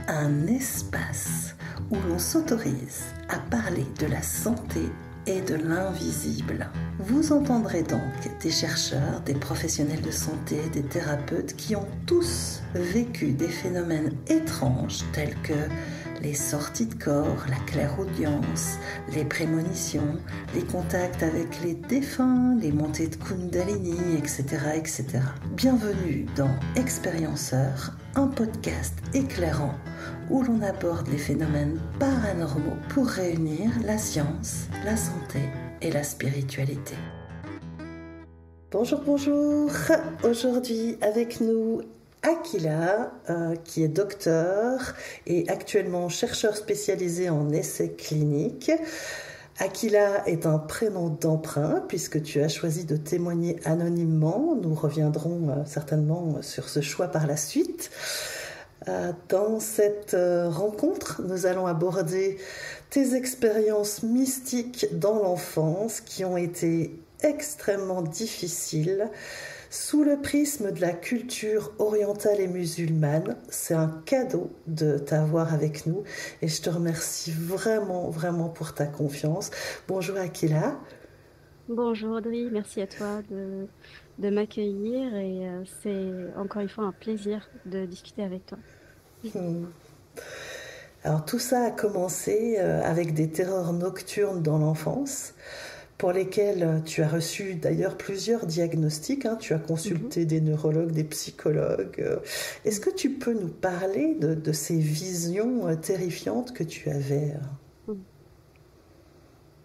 un espace où l'on s'autorise à parler de la santé et de l'invisible. Vous entendrez donc des chercheurs, des professionnels de santé, des thérapeutes qui ont tous vécu des phénomènes étranges tels que les sorties de corps, la clairaudience, les prémonitions, les contacts avec les défunts, les montées de Kundalini, etc., etc. Bienvenue dans Expérienceur, un podcast éclairant où l'on aborde les phénomènes paranormaux pour réunir la science, la santé et la spiritualité. Bonjour, bonjour. Aujourd'hui avec nous Akila, qui est docteur et actuellement chercheur spécialisé en essais cliniques. Akila est un prénom d'emprunt puisque tu as choisi de témoigner anonymement. Nous reviendrons certainement sur ce choix par la suite. Dans cette rencontre, nous allons aborder tes expériences mystiques dans l'enfance qui ont été extrêmement difficiles sous le prisme de la culture orientale et musulmane. C'est un cadeau de t'avoir avec nous et je te remercie vraiment, vraiment pour ta confiance. Bonjour Akila. Bonjour Audrey, merci à toi de m'accueillir et c'est encore une fois un plaisir de discuter avec toi. Alors tout ça a commencé avec des terreurs nocturnes dans l'enfance, pour lesquelles tu as reçu d'ailleurs plusieurs diagnostics, hein. Tu as Mhm. consulté des neurologues, des psychologues. Est-ce que tu peux nous parler de ces visions terrifiantes que tu avais?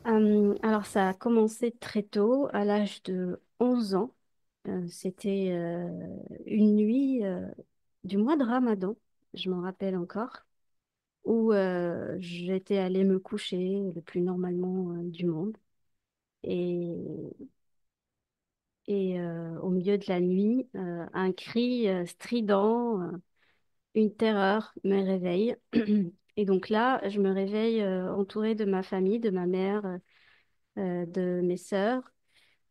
Mhm. Alors ça a commencé très tôt, à l'âge de 11 ans. C'était une nuit du mois de Ramadan, je m'en rappelle encore, où j'étais allée me coucher le plus normalement du monde. Et, au milieu de la nuit, un cri strident, une terreur me réveille. Et donc là, je me réveille entourée de ma famille, de ma mère, de mes sœurs,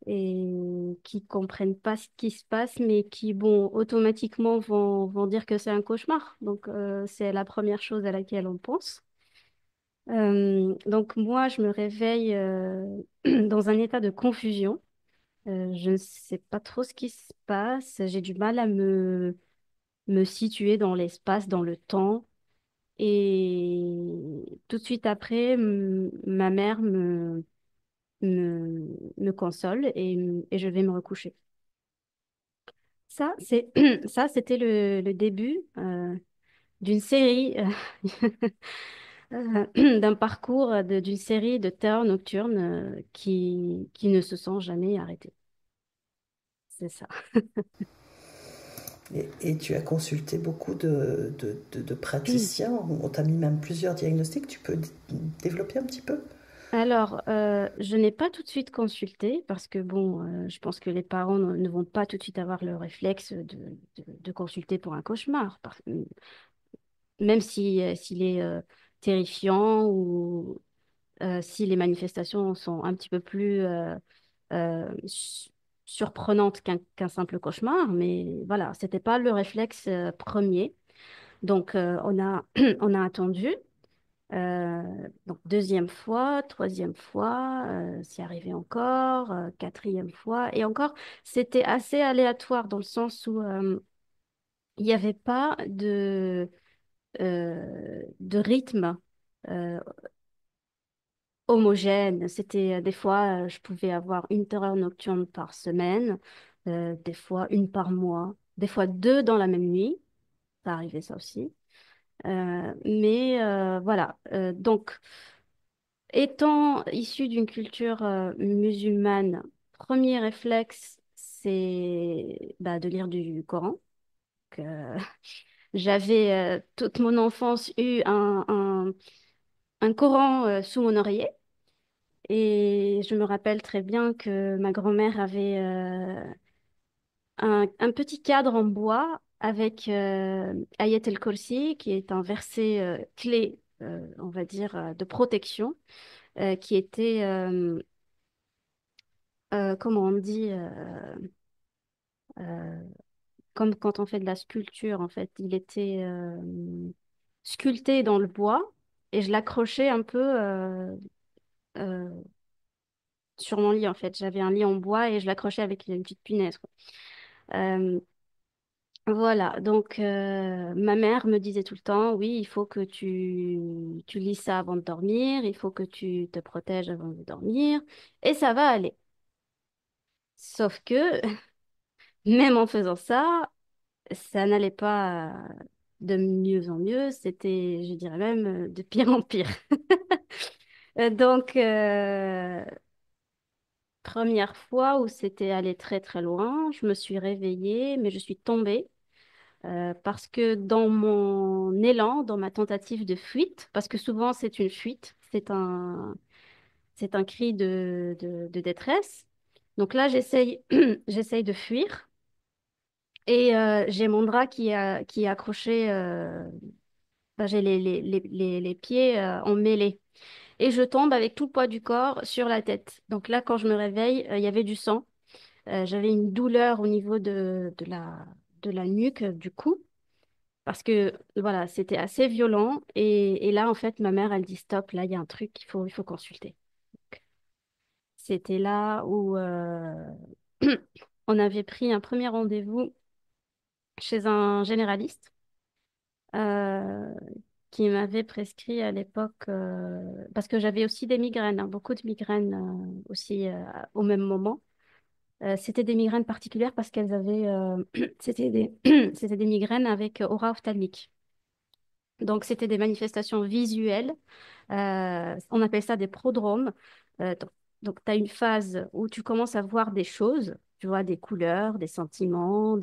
et qui comprennent pas ce qui se passe, mais qui, bon, automatiquement vont dire que c'est un cauchemar. Donc, c'est la première chose à laquelle on pense. Donc, moi, je me réveille dans un état de confusion. Je ne sais pas trop ce qui se passe. J'ai du mal à me situer dans l'espace, dans le temps. Et tout de suite après, ma mère me console et je vais me recoucher. Ça, ça, c'était le début d'une série, d'un parcours d'une série de terreurs nocturnes qui ne se sont jamais arrêtées. C'est ça. Et tu as consulté beaucoup de praticiens. On t'a mis même plusieurs diagnostics. Tu peux développer un petit peu? Alors, je n'ai pas tout de suite consulté parce que, bon, je pense que les parents ne vont pas tout de suite avoir le réflexe de consulter pour un cauchemar, même si, s'il est terrifiant ou si les manifestations sont un petit peu plus surprenantes qu'un simple cauchemar. Mais voilà, c'était pas le réflexe premier. Donc, on a attendu. Euh, donc deuxième fois, troisième fois, c'est arrivé encore, quatrième fois, et encore, c'était assez aléatoire dans le sens où il n'y avait pas de rythme euh, homogène. C'était des fois, je pouvais avoir une terreur nocturne par semaine, des fois une par mois, des fois deux dans la même nuit. Ça arrivait ça aussi. Mais voilà, donc étant issu d'une culture musulmane, premier réflexe, c'est bah, de lire du Coran. Donc, j'avais toute mon enfance eu un Coran sous mon oreiller. Et je me rappelle très bien que ma grand-mère avait un petit cadre en bois avec Ayat el-Kursi, qui est un verset clé, on va dire, de protection, qui était, comment on dit, euh, comme quand on fait de la sculpture, en fait. Il était sculpté dans le bois et je l'accrochais un peu euh, sur mon lit en fait. J'avais un lit en bois et je l'accrochais avec une petite punaise, quoi. Euh, voilà, donc ma mère me disait tout le temps, oui, il faut que tu lis ça avant de dormir, il faut que tu te protèges avant de dormir et ça va aller. Sauf que même en faisant ça, ça n'allait pas de mieux en mieux, c'était, je dirais même, de pire en pire. Donc, première fois où c'était allé très très loin, je me suis réveillée, mais je suis tombée parce que dans mon élan, dans ma tentative de fuite, parce que souvent c'est une fuite, c'est un cri de détresse. Donc là, j'essaye, j'essaye de fuir et j'ai mon drap qui est accroché, enfin, j'ai les pieds emmêlés. Et je tombe avec tout le poids du corps sur la tête. Donc là, quand je me réveille, il y avait du sang. J'avais une douleur au niveau de la nuque, du cou, parce que voilà, c'était assez violent. Et là, en fait, ma mère, elle dit stop, là, il y a un truc, il faut consulter. C'était là où on avait pris un premier rendez-vous chez un généraliste euh, qui m'avait prescrit à l'époque, parce que j'avais aussi des migraines, hein, beaucoup de migraines aussi au même moment. C'était des migraines particulières parce qu'elles avaient, c'était des, c'était des migraines avec aura ophtalmique. Donc, c'était des manifestations visuelles. On appelle ça des prodromes. Donc, tu as une phase où tu commences à voir des choses, tu vois, des couleurs, des sentiments,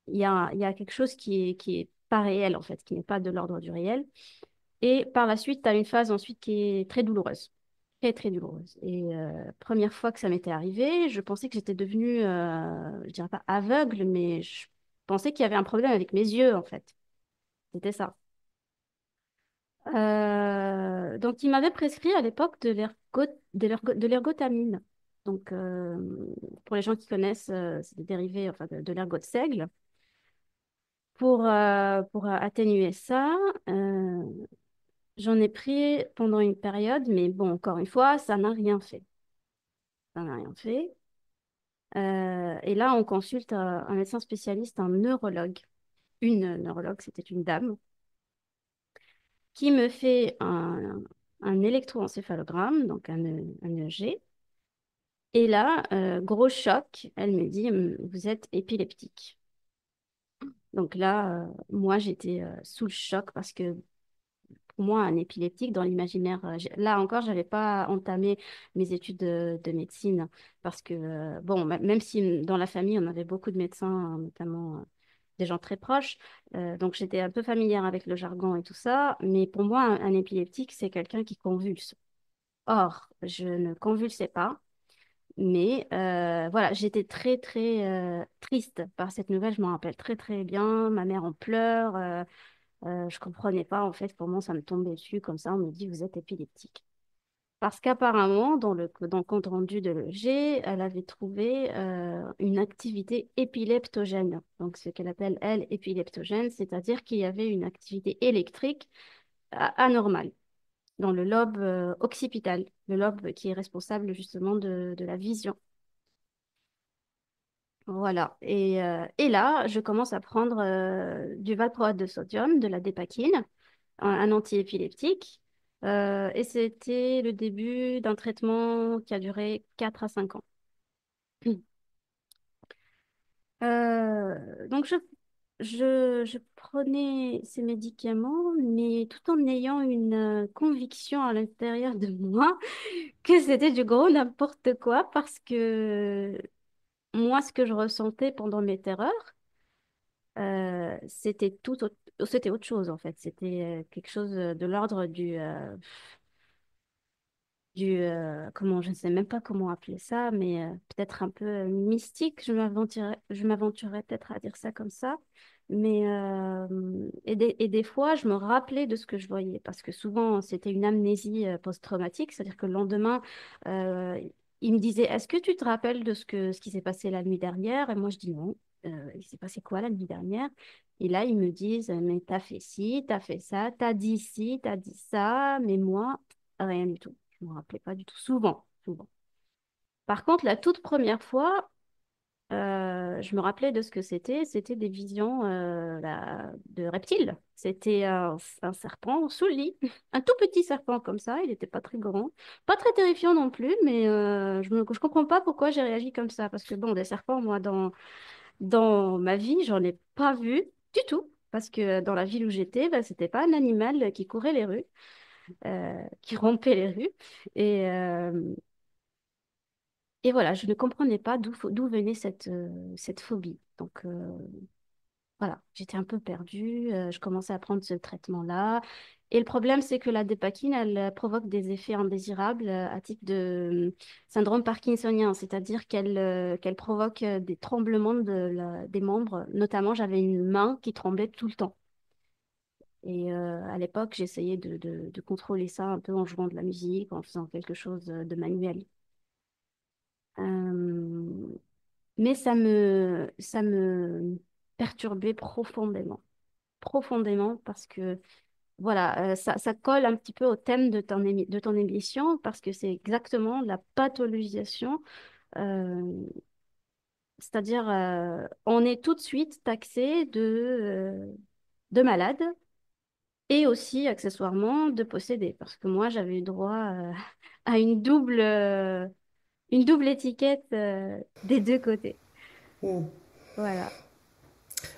il y a quelque chose qui est pas réel, en fait, qui n'est pas de l'ordre du réel. Et par la suite, tu as une phase ensuite qui est très douloureuse. Très, très douloureuse. Et première fois que ça m'était arrivé, je pensais que j'étais devenue, je dirais pas aveugle, mais je pensais qu'il y avait un problème avec mes yeux, en fait. C'était ça. Donc, il m'avait prescrit à l'époque de l'ergotamine. Donc, pour les gens qui connaissent, c'est des dérivés enfin, de l'ergot de seigle. Pour atténuer ça, j'en ai pris pendant une période, mais bon, encore une fois, ça n'a rien fait. Ça n'a rien fait. Et là, on consulte un médecin spécialiste, un neurologue. Une neurologue, c'était une dame, qui me fait un électroencéphalogramme, donc un EEG. Et là, gros choc, elle me dit, vous êtes épileptique. Donc là, moi, j'étais sous le choc parce que pour moi, un épileptique, dans l'imaginaire, là encore, j'avais pas entamé mes études de médecine parce que, bon, même si dans la famille, on avait beaucoup de médecins, hein, notamment des gens très proches, donc j'étais un peu familière avec le jargon et tout ça, mais pour moi, un épileptique, c'est quelqu'un qui convulse. Or, je ne convulsais pas. Mais voilà, j'étais très, très triste par cette nouvelle. Je m'en rappelle très, très bien. Ma mère en pleurs. Je comprenais pas, en fait, comment ça me tombait dessus. Comme ça, on me dit, vous êtes épileptique. Parce qu'apparemment, dans le compte rendu de l'EG, elle avait trouvé une activité épileptogène. Donc, ce qu'elle appelle, elle, épileptogène, c'est-à-dire qu'il y avait une activité électrique anormale dans le lobe occipital, le lobe qui est responsable justement de la vision. Voilà. Et là, je commence à prendre du valproate de sodium, de la dépakine, un antiépileptique. Et c'était le début d'un traitement qui a duré 4 à 5 ans. Donc, je prenais ces médicaments, mais tout en ayant une conviction à l'intérieur de moi que c'était du gros n'importe quoi parce que moi, ce que je ressentais pendant mes terreurs, c'était autre chose en fait. C'était quelque chose de l'ordre comment, je ne sais même pas comment appeler ça, mais peut-être un peu mystique. Je m'aventurerais peut-être à dire ça comme ça. Mais et des fois, je me rappelais de ce que je voyais parce que souvent c'était une amnésie post-traumatique, c'est-à-dire que le lendemain, euh, il me disait, est-ce que tu te rappelles de ce qui s'est passé la nuit dernière? Et moi, je dis non. il s'est passé quoi la nuit dernière? Et là, ils me disent, mais t'as fait ci, t'as fait ça, t'as dit ci, t'as dit ça, mais moi, rien du tout. Je me rappelais pas du tout. Souvent, souvent. Par contre, la toute première fois, je me rappelais de ce que c'était. C'était des visions de reptiles. C'était un serpent sous le lit. Un tout petit serpent comme ça. Il n'était pas très grand. Pas très terrifiant non plus, mais je comprends pas pourquoi j'ai réagi comme ça. Parce que bon, des serpents, moi, dans ma vie, j'en ai pas vu du tout. Parce que dans la ville où j'étais, bah, c'était pas un animal qui courait les rues, qui rompait les rues. Et, et voilà, je ne comprenais pas d'où venait cette phobie. Donc, voilà, j'étais un peu perdue, je commençais à prendre ce traitement-là. Et le problème, c'est que la dépakine, elle provoque des effets indésirables à type de syndrome parkinsonien, c'est-à-dire qu'elle provoque des tremblements des membres. Notamment, j'avais une main qui tremblait tout le temps. Et à l'époque, j'essayais de contrôler ça un peu en jouant de la musique, en faisant quelque chose de manuel. Euh, mais ça me perturbait profondément. Profondément parce que voilà, ça colle un petit peu au thème de ton émission parce que c'est exactement la pathologisation, euh, c'est-à-dire on est tout de suite taxé de malade et aussi accessoirement de possédé parce que moi j'avais eu droit à une double étiquette des deux côtés. Hmm. Voilà.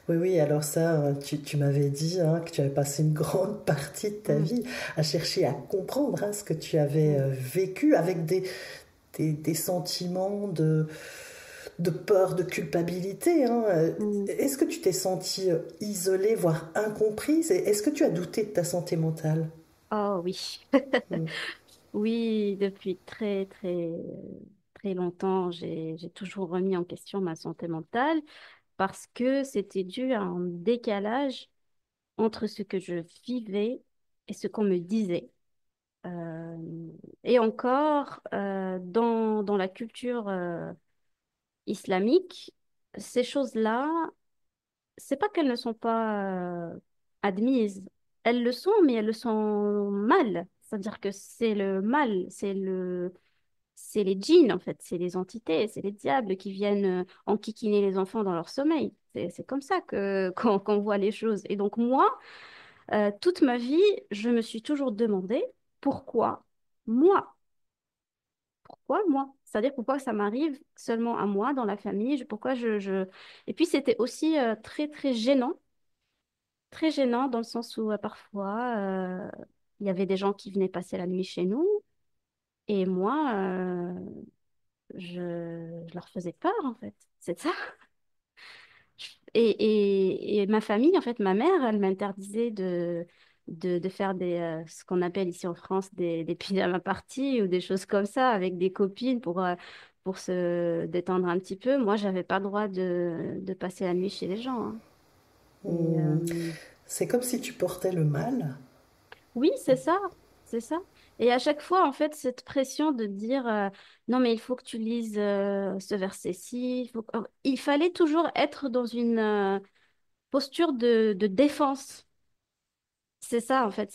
Oui, oui, alors ça, tu m'avais dit hein, que tu avais passé une grande partie de ta Mm, vie à chercher à comprendre hein, ce que tu avais mm, vécu avec des sentiments de peur, de culpabilité. Hein. mm. Est-ce que tu t'es sentie isolée, voire incomprise? Et est-ce que tu as douté de ta santé mentale? Oh oui. Hmm. Oui, depuis très longtemps, j'ai toujours remis en question ma santé mentale parce que c'était dû à un décalage entre ce que je vivais et ce qu'on me disait. Euh, et encore, dans la culture islamique, ces choses-là, c'est pas qu'elles ne sont pas admises. Elles le sont, mais elles le sont mal. C'est-à-dire que c'est le mal, c'est les djinns, en fait, c'est les entités, c'est les diables qui viennent enquiquiner les enfants dans leur sommeil. C'est comme ça qu'on voit les choses. Et donc moi, toute ma vie, je me suis toujours demandé pourquoi moi? Pourquoi moi? C'est-à-dire pourquoi ça m'arrive seulement à moi dans la famille? Pourquoi Et puis c'était aussi très gênant dans le sens où parfois il y avait des gens qui venaient passer la nuit chez nous et moi, je leur faisais peur en fait. C'est ça. Et ma famille, en fait, ma mère, elle m'interdisait de faire ce qu'on appelle ici en France des pyjama parties ou des choses comme ça avec des copines pour se détendre un petit peu. Moi, j'avais pas le droit de passer la nuit chez les gens, hein. Et, Hmm. C'est comme si tu portais le mal. oui, c'est ça, c'est ça. Et à chaque fois, en fait, cette pression de dire non, mais il faut que tu lises ce verset-ci. Il fallait toujours être dans une posture de défense. C'est ça, en fait.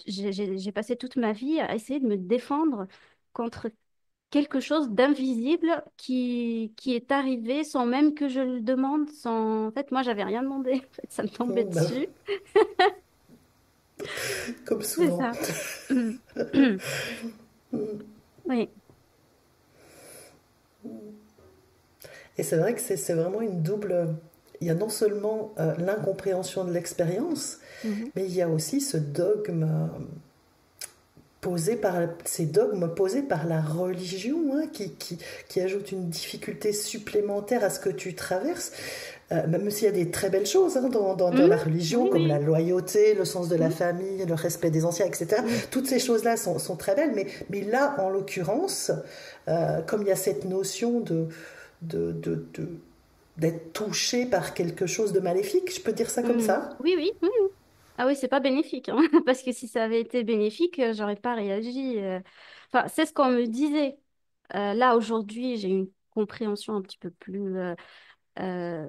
J'ai passé toute ma vie à essayer de me défendre contre quelque chose d'invisible qui est arrivé sans même que je le demande. En fait, moi, j'avais rien demandé. En fait, ça me tombait Hmm, bah, dessus. comme C'est souvent. ça. Oui. Et c'est vrai que c'est vraiment une double. Il y a non seulement l'incompréhension de l'expérience, Mhm. mais il y a aussi ce dogme ces dogmes posés par la religion hein, qui ajoute une difficulté supplémentaire à ce que tu traverses. Même s'il y a des très belles choses hein, dans Mhm. la religion, Oui, comme la oui. loyauté, le sens de la Mhm. famille, le respect des anciens, etc. Mhm. Toutes ces choses-là sont très belles, mais là, en l'occurrence, comme il y a cette notion de, de, de- d'être touché par quelque chose de maléfique, je peux dire ça comme Mhm. ça. Oui, oui. Oui, oui. Ah oui, c'est pas bénéfique, hein. Parce que si ça avait été bénéfique, j'aurais pas réagi. Enfin, c'est ce qu'on me disait. Là, aujourd'hui, j'ai une compréhension un petit peu plus euh,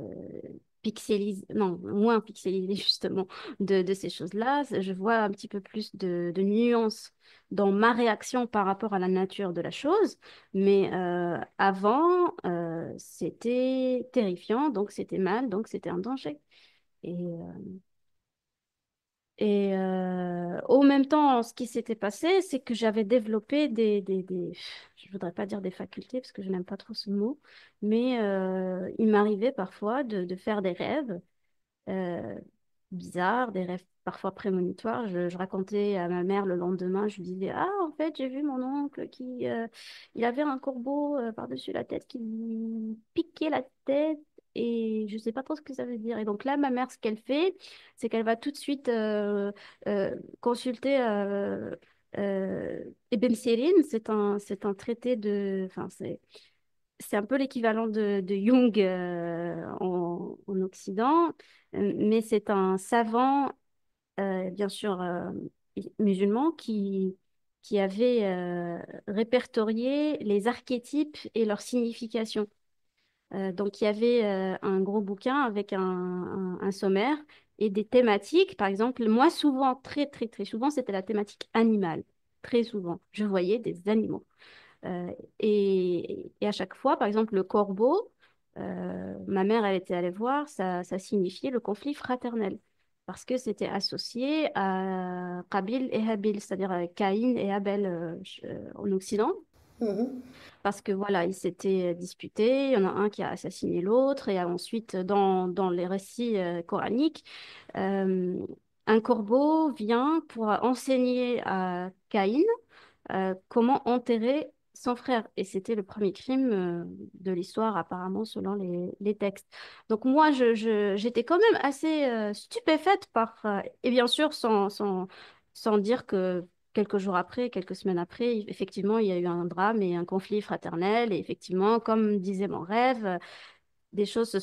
non, moins pixelisée justement de ces choses-là. Je vois un petit peu plus de nuances dans ma réaction par rapport à la nature de la chose. Mais avant, c'était terrifiant, donc c'était mal, donc c'était un danger. Et au même temps, ce qui s'était passé, c'est que j'avais développé je voudrais pas dire des facultés parce que je n'aime pas trop ce mot, mais il m'arrivait parfois de faire des rêves euh, bizarres, des rêves parfois prémonitoires. Je racontais à ma mère le lendemain, je lui disais, ah, en fait, j'ai vu mon oncle il avait un corbeau par-dessus la tête qui lui piquait la tête. Et je sais pas trop ce que ça veut dire. Et donc là, ma mère, ce qu'elle fait, c'est qu'elle va tout de suite consulter Ibn Sirine. C'est un traité enfin, c'est un peu l'équivalent de Jung en Occident, mais c'est un savant, bien sûr, musulman, qui avait répertorié les archétypes et leur signification. Donc, il y avait un gros bouquin avec un sommaire et des thématiques. Par exemple, moi, souvent, très, très, très souvent, c'était la thématique animale. Très souvent, je voyais des animaux. Euh, et à chaque fois, par exemple, le corbeau, ma mère, elle était allée voir, ça signifiait le conflit fraternel. Parce que c'était associé à Qabil et Habil, c'est-à-dire Caïn et Abel en Occident. Mhm. Parce que voilà, ils s'étaient disputés, il y en a un qui a assassiné l'autre, et ensuite, dans les récits coraniques, euh, un corbeau vient pour enseigner à Caïn comment enterrer son frère. Et c'était le premier crime de l'histoire, apparemment, selon les textes. Donc moi, j'étais quand même assez stupéfaite et bien sûr, sans dire que quelques jours après, quelques semaines après, effectivement, il y a eu un drame et un conflit fraternel. Et effectivement, comme disait mon rêve, des choses se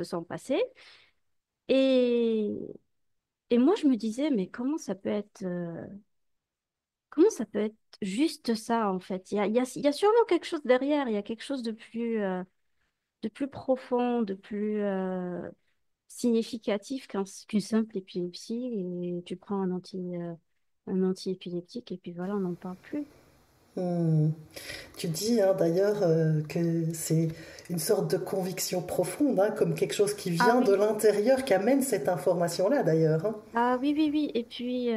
sont passées. Et, et moi, je me disais, mais comment ça peut être juste ça, en fait? Il y a sûrement quelque chose derrière, il y a quelque chose de plus profond, de plus significatif qu'une simple épilepsie. Et tu prends un anti-épileptique et puis voilà, on n'en parle plus. Hmm. Tu dis hein, d'ailleurs que c'est une sorte de conviction profonde, hein, comme quelque chose qui Ah vient de oui, l'intérieur, qui amène cette information-là d'ailleurs. Hein. ah oui, oui, oui. Et puis,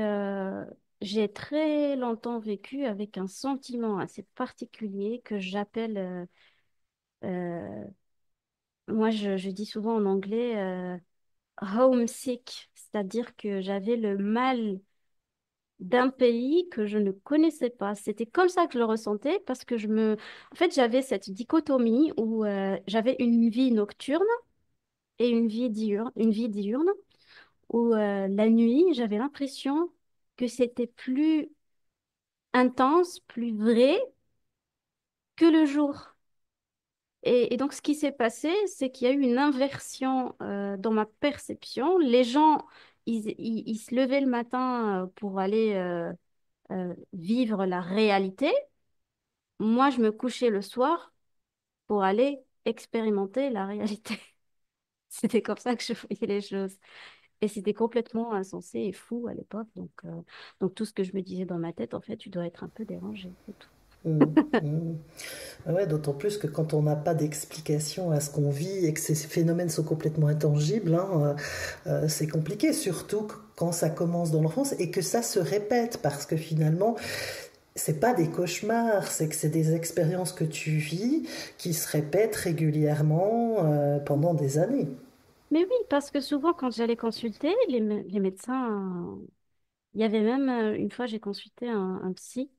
j'ai très longtemps vécu avec un sentiment assez particulier que j'appelle, euh, moi je dis souvent en anglais, homesick, c'est-à-dire que j'avais le mal d'un pays que je ne connaissais pas. C'était comme ça que je le ressentais parce que en fait, j'avais cette dichotomie où j'avais une vie nocturne et une vie diurne où la nuit, j'avais l'impression que c'était plus intense, plus vrai que le jour. Et donc, ce qui s'est passé, c'est qu'il y a eu une inversion dans ma perception. Les gens, ils se levaient le matin pour aller vivre la réalité. Moi, je me couchais le soir pour aller expérimenter la réalité. C'était comme ça que je voyais les choses. Et c'était complètement insensé et fou à l'époque. Donc, tout ce que je me disais dans ma tête, en fait, tu dois être un peu dérangé, c'est tout. Hmm. Hmm. Ah ouais, d'autant plus que quand on n'a pas d'explication à ce qu'on vit et que ces phénomènes sont complètement intangibles, hein, c'est compliqué, surtout quand ça commence dans l'enfance et que ça se répète, parce que finalement, c'est pas des cauchemars, c'est que c'est des expériences que tu vis qui se répètent régulièrement pendant des années. Mais oui, parce que souvent, quand j'allais consulter, les médecins, il y avait même une fois, j'ai consulté un psy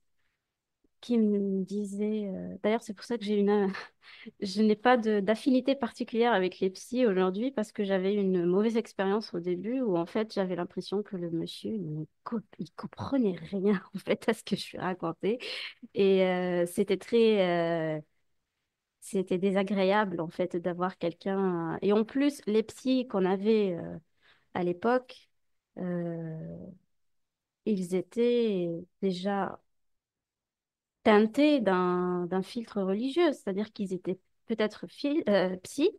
qui me disait, d'ailleurs, c'est pour ça que je n'ai pas d'affinité particulière avec les psys aujourd'hui parce que j'avais une mauvaise expérience au début où en fait j'avais l'impression que le monsieur il comprenait rien en fait à ce que je lui racontais et c'était désagréable en fait d'avoir quelqu'un et en plus les psys qu'on avait à l'époque euh, ils étaient déjà teintés d'un filtre religieux, c'est-à-dire qu'ils étaient peut-être psy,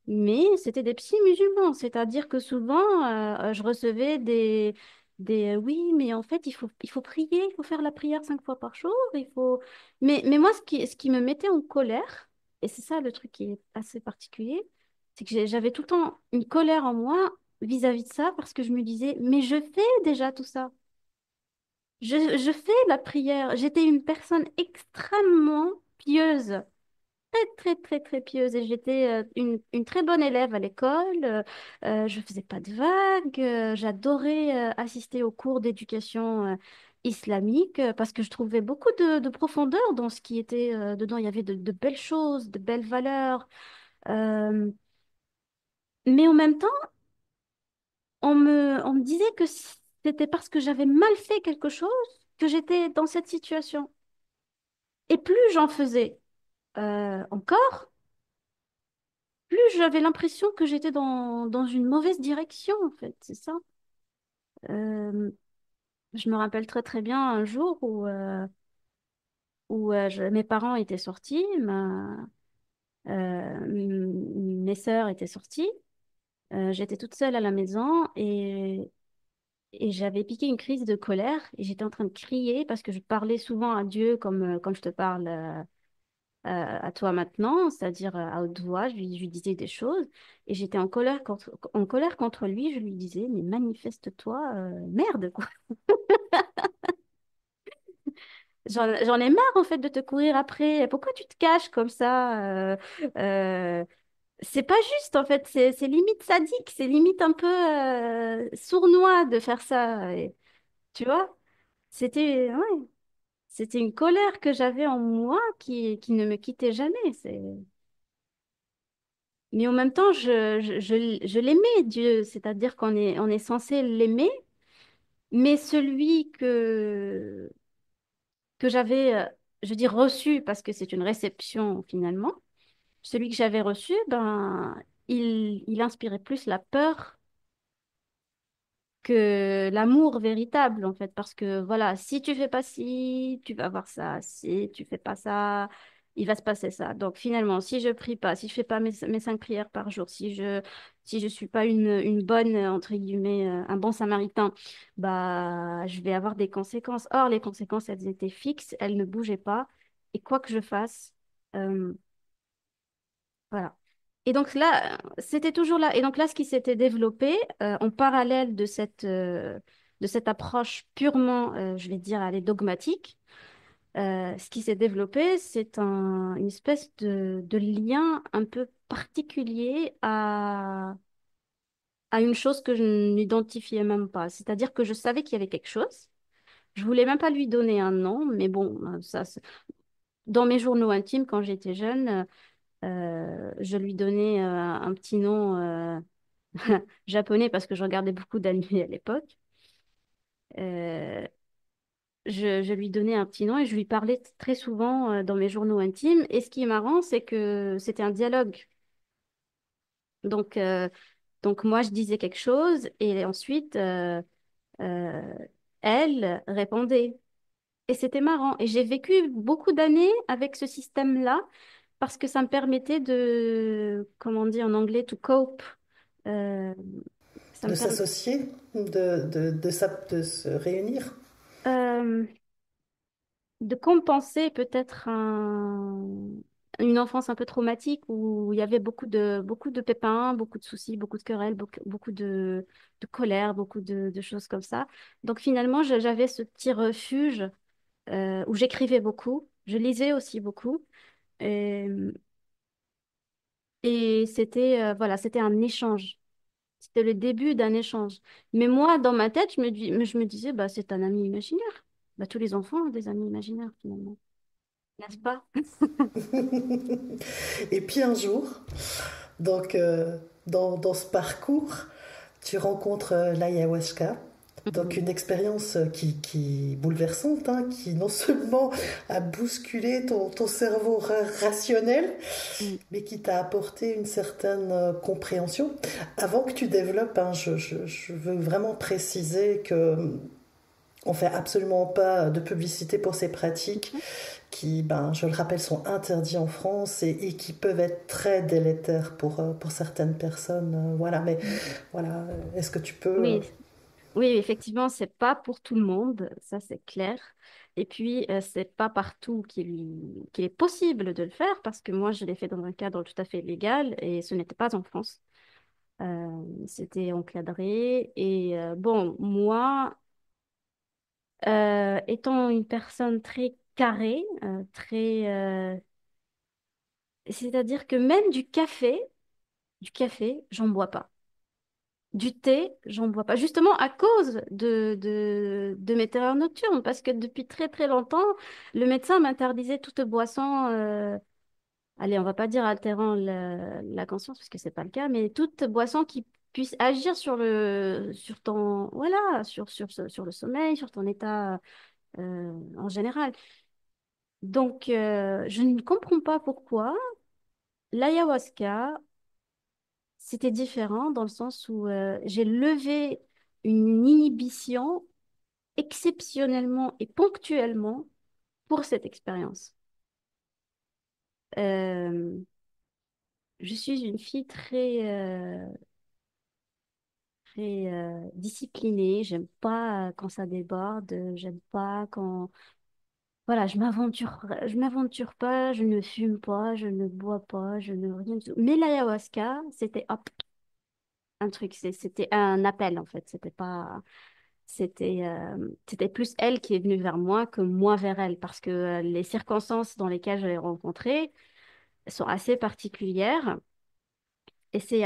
mais c'était des psy musulmans, c'est-à-dire que souvent, je recevais oui, mais en fait, il faut prier, il faut faire la prière 5 fois par jour, il faut... Mais moi, ce qui me mettait en colère, et c'est ça le truc qui est assez particulier, c'est que j'avais tout le temps une colère en moi vis-à-vis de ça, parce que je me disais, mais je fais déjà tout ça. Je fais la prière. J'étais une personne extrêmement pieuse, très, très, très pieuse. Et j'étais une très bonne élève à l'école. Je faisais pas de vagues. J'adorais assister aux cours d'éducation islamique parce que je trouvais beaucoup de profondeur dans ce qui était dedans. Il y avait de belles choses, de belles valeurs. Euh, mais en même temps, on me disait que c'était parce que j'avais mal fait quelque chose que j'étais dans cette situation. Et plus j'en faisais encore, plus j'avais l'impression que j'étais dans une mauvaise direction, en fait, c'est ça. Euh, je me rappelle très très bien un jour où mes parents étaient sortis, mes sœurs étaient sorties, j'étais toute seule à la maison et j'avais piqué une crise de colère et j'étais en train de crier parce que je parlais souvent à Dieu comme je te parle à toi maintenant, c'est-à-dire à haute voix, je lui disais des choses et j'étais en colère contre lui, je lui disais, mais manifeste-toi, merde, quoi. J'en ai marre en fait de te courir après. Pourquoi tu te caches comme ça? Euh, c'est pas juste en fait, c'est limite sadique, c'est limite un peu sournois de faire ça. Et, tu vois, ouais, c'était une colère que j'avais en moi qui ne me quittait jamais. Mais en même temps, je l'aimais, Dieu, c'est-à-dire on est censé l'aimer, mais celui que j'avais, je veux dire, reçu, parce que c'est une réception finalement, celui que j'avais reçu, ben, il inspirait plus la peur que l'amour véritable, en fait. Parce que voilà, si tu fais pas ci, tu vas avoir ça. Si tu fais pas ça, il va se passer ça. Donc finalement, si je prie pas, si je fais pas mes 5 prières par jour, si je suis pas une bonne, entre guillemets, un bon samaritain, bah, je vais avoir des conséquences. Or, les conséquences, elles étaient fixes, elles ne bougeaient pas. Et quoi que je fasse, euh, voilà. Et donc là, c'était toujours là. Et donc là, ce qui s'était développé en parallèle de cette approche purement, je vais dire, allez, dogmatique, ce qui s'est développé, c'est une espèce de lien un peu particulier à une chose que je n'identifiais même pas. C'est-à-dire que je savais qu'il y avait quelque chose. Je voulais même pas lui donner un nom, mais bon, dans mes journaux intimes, quand j'étais jeune, je lui donnais un petit nom japonais parce que je regardais beaucoup d'animés à l'époque. Euh, je lui donnais un petit nom et je lui parlais très souvent dans mes journaux intimes. Et ce qui est marrant, c'est que c'était un dialogue. Donc, euh, donc moi, je disais quelque chose et ensuite, euh, elle répondait. Et c'était marrant. Et j'ai vécu beaucoup d'années avec ce système-là parce que ça me permettait comment on dit en anglais, to cope. Euh, ça me De permet, s'associer, de se réunir. euh, de compenser peut-être une enfance un peu traumatique où il y avait beaucoup de pépins, beaucoup de soucis, beaucoup de querelles, beaucoup de colère, beaucoup de choses comme ça. Donc finalement, j'avais ce petit refuge où j'écrivais beaucoup, je lisais aussi beaucoup. Et, et c'était voilà, c'était un échange. C'était le début d'un échange. Mais moi, dans ma tête, je me disais, bah, c'est un ami imaginaire. Bah, tous les enfants ont des amis imaginaires, finalement. N'est-ce pas? Et puis un jour, donc dans ce parcours, tu rencontres l'ayahuasca. Donc Mhm. une expérience qui bouleversante, hein, qui non seulement a bousculé ton cerveau rationnel, Mm. mais qui t'a apporté une certaine compréhension. Avant que tu développes, hein, je veux vraiment préciser que On fait absolument pas de publicité pour ces pratiques Mhm. qui, ben, je le rappelle, sont interdites en France et qui peuvent être très délétères pour certaines personnes. Voilà, mais voilà, est-ce que tu peux... Oui, oui, effectivement, c'est pas pour tout le monde, ça c'est clair. Et puis, c'est pas partout qu'il est possible de le faire parce que moi, je l'ai fait dans un cadre tout à fait légal et ce n'était pas en France. C'était encadré. Et bon, moi, étant une personne très carrée, c'est-à-dire que même du café, j'en bois pas. Du thé, j'en bois pas. Justement à cause de mes terreurs nocturnes, parce que depuis très très longtemps, le médecin m'interdisait toute boisson, allez, on va pas dire altérant la conscience, parce que c'est pas le cas, mais toute boisson qui puisse agir sur ton, voilà, sur le sommeil, sur ton état en général. Donc, je ne comprends pas pourquoi l'ayahuasca, c'était différent dans le sens où j'ai levé une inhibition exceptionnellement et ponctuellement pour cette expérience. Euh, je suis une fille très disciplinée. J'aime pas quand ça déborde. J'aime pas quand... Voilà, je m'aventure pas, je ne fume pas, je ne bois pas, je ne rien du tout. Mais l'ayahuasca, c'était hop, un truc, c'était un appel en fait. C'était plus elle qui est venue vers moi que moi vers elle parce que les circonstances dans lesquelles je l'ai rencontrée sont assez particulières et c'est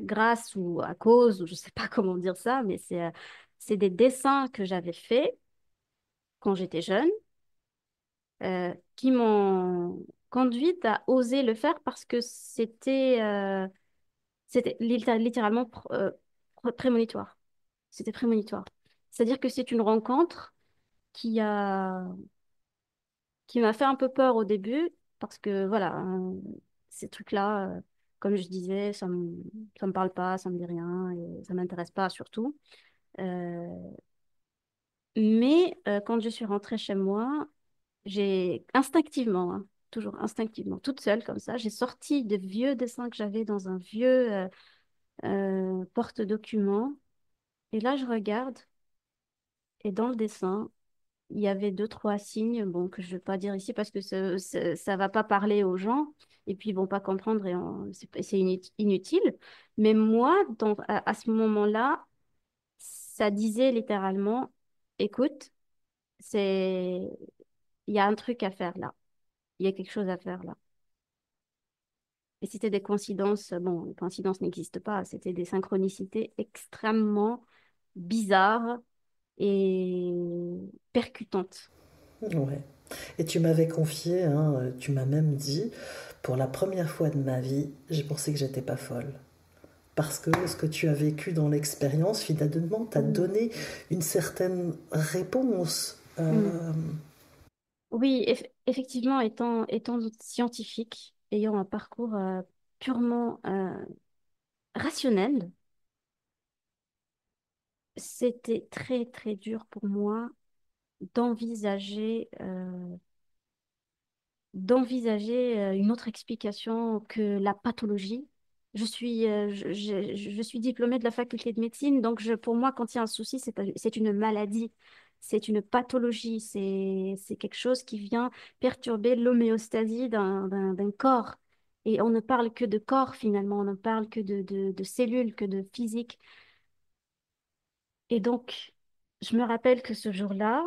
grâce ou à cause, ou je sais pas comment dire ça, mais c'est des dessins que j'avais faits quand j'étais jeune qui m'ont conduite à oser le faire parce que c'était littéralement prémonitoire. C'était prémonitoire. C'est-à-dire que c'est une rencontre qui a, qui m'a fait un peu peur au début, parce que voilà, ces trucs-là, comme je disais, ça me parle pas, ça me dit rien, et ça m'intéresse pas surtout. Euh, mais quand je suis rentrée chez moi, j'ai instinctivement, hein, toujours instinctivement, toute seule comme ça, j'ai sorti de vieux dessins que j'avais dans un vieux porte-document, et là je regarde, et dans le dessin, il y avait deux, trois signes, bon, que je ne vais pas dire ici parce que ça va pas parler aux gens et puis ils vont pas comprendre et c'est inutile. Mais moi, donc, à ce moment-là, ça disait littéralement, écoute, c'est, il y a un truc à faire là. Il y a quelque chose à faire là. Et c'était des coïncidences, bon, les coïncidences n'existent pas, c'était des synchronicités extrêmement bizarres et percutantes. Ouais. Et tu m'avais confié, hein, tu m'as même dit, pour la première fois de ma vie, j'ai pensé que j'étais pas folle. Parce que ce que tu as vécu dans l'expérience, finalement, t'a Mm. donné une certaine réponse. Mm. Oui, effectivement, étant scientifique, ayant un parcours purement rationnel, c'était très, très dur pour moi d'envisager une autre explication que la pathologie. Je suis diplômée de la faculté de médecine, donc pour moi, quand il y a un souci, c'est une maladie, c'est une pathologie, c'est quelque chose qui vient perturber l'homéostasie d'un corps. Et on ne parle que de corps finalement, on ne parle que de cellules, que de physique. Et donc, je me rappelle que ce jour-là,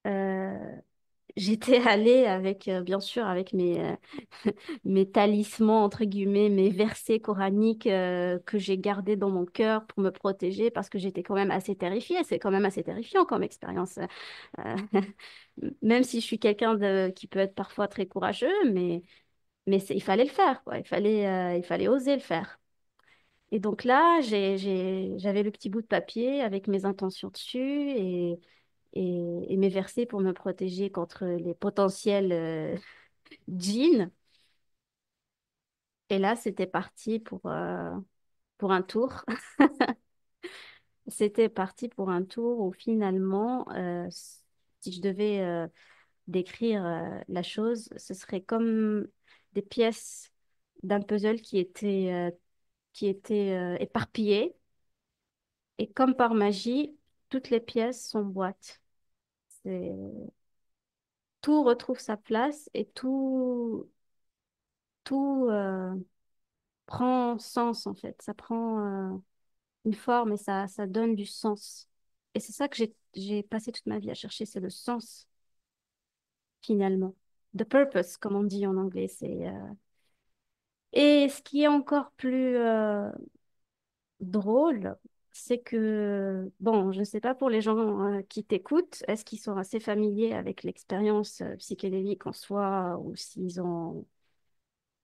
euh, j'étais allée avec, bien sûr, avec mes talismans, entre guillemets, mes versets coraniques que j'ai gardés dans mon cœur pour me protéger parce que j'étais quand même assez terrifiée. C'est quand même assez terrifiant comme expérience. Euh, Même si je suis quelqu'un qui peut être parfois très courageux, mais il fallait le faire, quoi. Il fallait oser le faire. Et donc là, j'avais le petit bout de papier avec mes intentions dessus et mes versets pour me protéger contre les potentiels djinns. Et là, c'était parti pour un tour. c'était parti pour un tour où finalement, si je devais décrire la chose, ce serait comme des pièces d'un puzzle qui étaient éparpillées et comme par magie, toutes les pièces s'emboîtent. C'est- Tout retrouve sa place et tout prend sens en fait. Ça prend une forme et ça donne du sens. Et c'est ça que j'ai passé toute ma vie à chercher, c'est le sens finalement. The purpose, comme on dit en anglais. Et ce qui est encore plus drôle, c'est que, bon, je ne sais pas pour les gens qui t'écoutent, est-ce qu'ils sont assez familiers avec l'expérience psychédélique en soi ou s'ils ont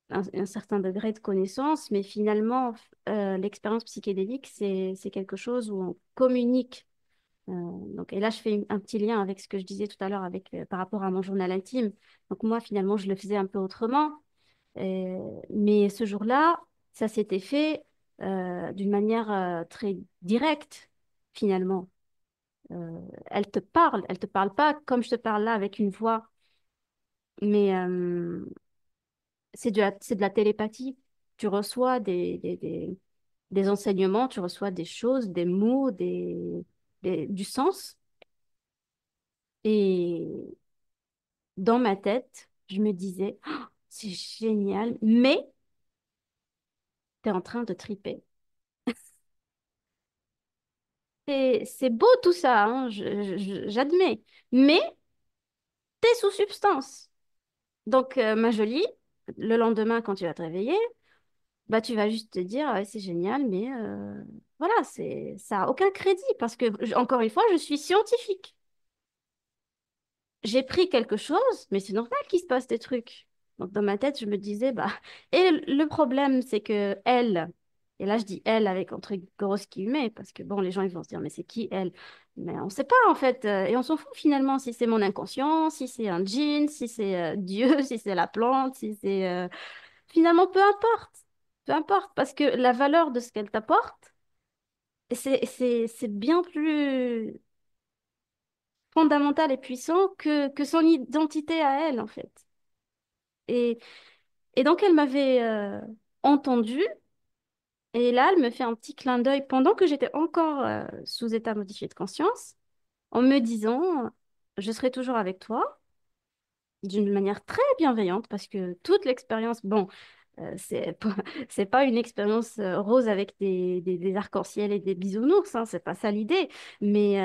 un certain degré de connaissance, mais finalement, l'expérience psychédélique, c'est quelque chose où on communique. Donc, et là, je fais un petit lien avec ce que je disais tout à l'heure par rapport à mon journal intime. Donc, moi, finalement, je le faisais un peu autrement. Mais ce jour-là, ça s'était fait d'une manière très directe, finalement. Elle te parle pas comme je te parle là avec une voix, mais c'est de la télépathie. Tu reçois des enseignements, tu reçois des choses, des mots, du sens. Et dans ma tête, je me disais, oh, c'est génial, mais tu es en train de triper. C'est beau tout ça, hein, j'admets, mais t'es sous substance. Donc, ma jolie, le lendemain, quand tu vas te réveiller, bah, tu vas juste te dire, ah ouais, c'est génial, mais voilà, ça a aucun crédit parce que, encore une fois, je suis scientifique. J'ai pris quelque chose, mais c'est normal qu'il se passe des trucs. Donc dans ma tête, je me disais, bah, et le problème, c'est que elle, et là je dis elle avec entre grosses guillemets, parce que bon, les gens ils vont se dire, mais c'est qui elle? Mais on sait pas en fait, et on s'en fout finalement si c'est mon inconscient, si c'est un djinn, si c'est Dieu, si c'est la plante, si c'est. Finalement, peu importe, parce que la valeur de ce qu'elle t'apporte, c'est bien plus fondamental et puissant que son identité à elle, en fait. Et, et donc, elle m'avait entendue, et là, elle me fait un petit clin d'œil pendant que j'étais encore sous état modifié de conscience, en me disant, je serai toujours avec toi, d'une manière très bienveillante, parce que toute l'expérience, bon, c'est pas, c'est pas une expérience rose avec des arcs-en-ciel et des bisounours, hein, c'est pas ça l'idée, mais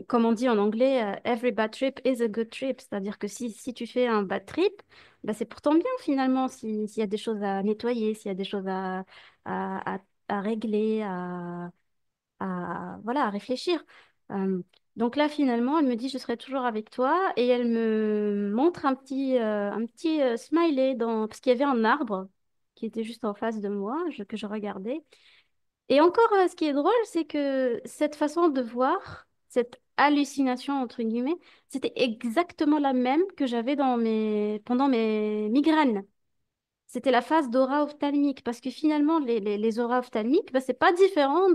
comme on dit en anglais, every bad trip is a good trip. C'est-à-dire que si tu fais un bad trip, bah, c'est pour ton bien finalement. S'il y a des choses à nettoyer, s'il y a des choses à, à- à régler, voilà, à réfléchir. Euh, donc là, finalement, elle me dit, je serai toujours avec toi. Et elle me montre un petit smiley parce qu'il y avait un arbre qui était juste en face de moi, que je regardais. Et encore, ce qui est drôle, c'est que cette façon de voir, cette hallucination, entre guillemets, c'était exactement la même que j'avais pendant mes migraines. C'était la phase d'aura ophtalmique, parce que finalement, les auras ophtalmiques, bah, c'est pas différent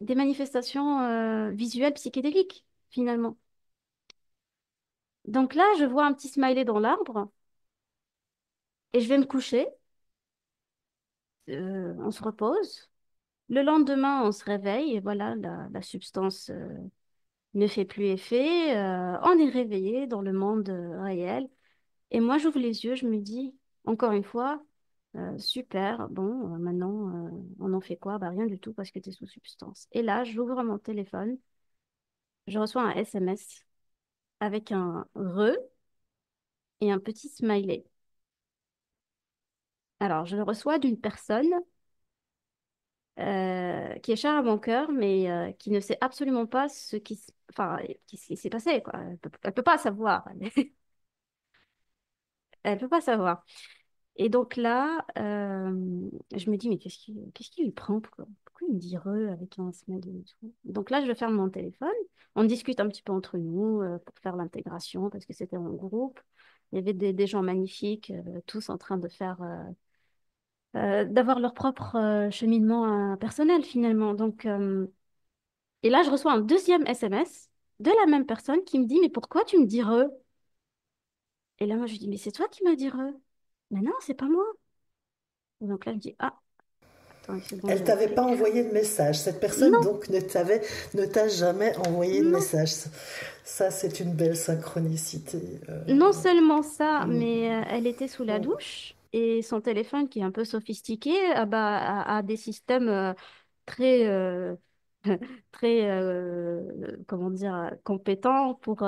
des manifestations visuelles psychédéliques, finalement. Donc là, je vois un petit smiley dans l'arbre, et je vais me coucher, on se repose. Le lendemain, on se réveille, et voilà, la substance ne fait plus effet. On est réveillé dans le monde réel. Et moi, j'ouvre les yeux, je me dis, encore une fois, super, bon, maintenant, on en fait quoi? Bah, rien du tout parce que tu es sous substance. Et là, j'ouvre mon téléphone, je reçois un SMS avec un re et un petit smiley. Alors, je le reçois d'une personne qui est chère à mon cœur, mais qui ne sait absolument pas enfin, ce qui s'est passé, quoi. Elle peut pas savoir. Elle peut pas savoir. Et donc là, je me dis, mais qu'est-ce qui lui prend? Pourquoi il me dit re avec un smiley et tout? Donc là, je ferme mon téléphone. On discute un petit peu entre nous pour faire l'intégration parce que c'était en groupe. Il y avait des gens magnifiques, tous en train de faire d'avoir leur propre cheminement personnel finalement. Et là, je reçois un deuxième SMS de la même personne qui me dit, mais pourquoi tu me dis re? Et là, moi, je lui dis, mais c'est toi qui m'as dit re. Mais non, c'est pas moi. Et donc là, je dis, ah, attends une seconde, Elle il y a t'avait pas quelque chose. envoyé de message. Cette personne Non, donc ne t'a jamais envoyé de non. message. Ça, c'est une belle synchronicité. Non seulement ça, Mm. mais elle était sous la douche et son téléphone, qui est un peu sophistiqué, a des systèmes très, très comment dire, compétents pour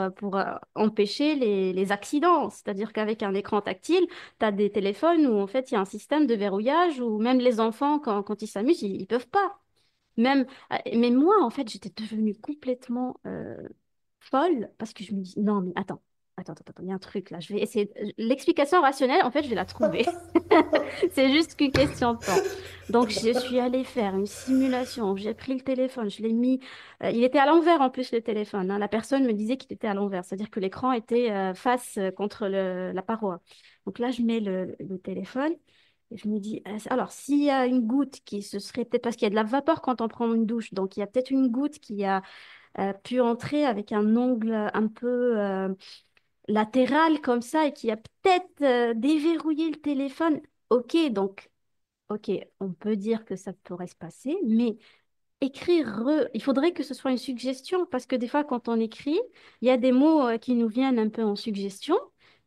empêcher les accidents. C'est-à-dire qu'avec un écran tactile, tu as des téléphones où en fait il y a un système de verrouillage où même les enfants, quand ils s'amusent, ils peuvent pas. Même, mais moi, en fait, j'étais devenue complètement folle parce que je me dis, non, mais attends, il y a un truc là. Je vais essayer. L'explication rationnelle, en fait, je vais la trouver. C'est juste qu'une question de temps. Donc, je suis allée faire une simulation. J'ai pris le téléphone, je l'ai mis. Il était à l'envers en plus, le téléphone, hein. La personne me disait qu'il était à l'envers, c'est-à-dire que l'écran était face contre la paroi. Donc là, je mets le téléphone. Et je me dis, alors, s'il y a une goutte qui se serait peut-être parce qu'il y a de la vapeur quand on prend une douche, donc il y a peut-être une goutte qui a pu entrer avec un ongle un peu latéral comme ça et qui a peut-être déverrouillé le téléphone. Ok, donc, ok, on peut dire que ça pourrait se passer, mais écrire il faudrait que ce soit une suggestion parce que des fois, quand on écrit, il y a des mots qui nous viennent un peu en suggestion,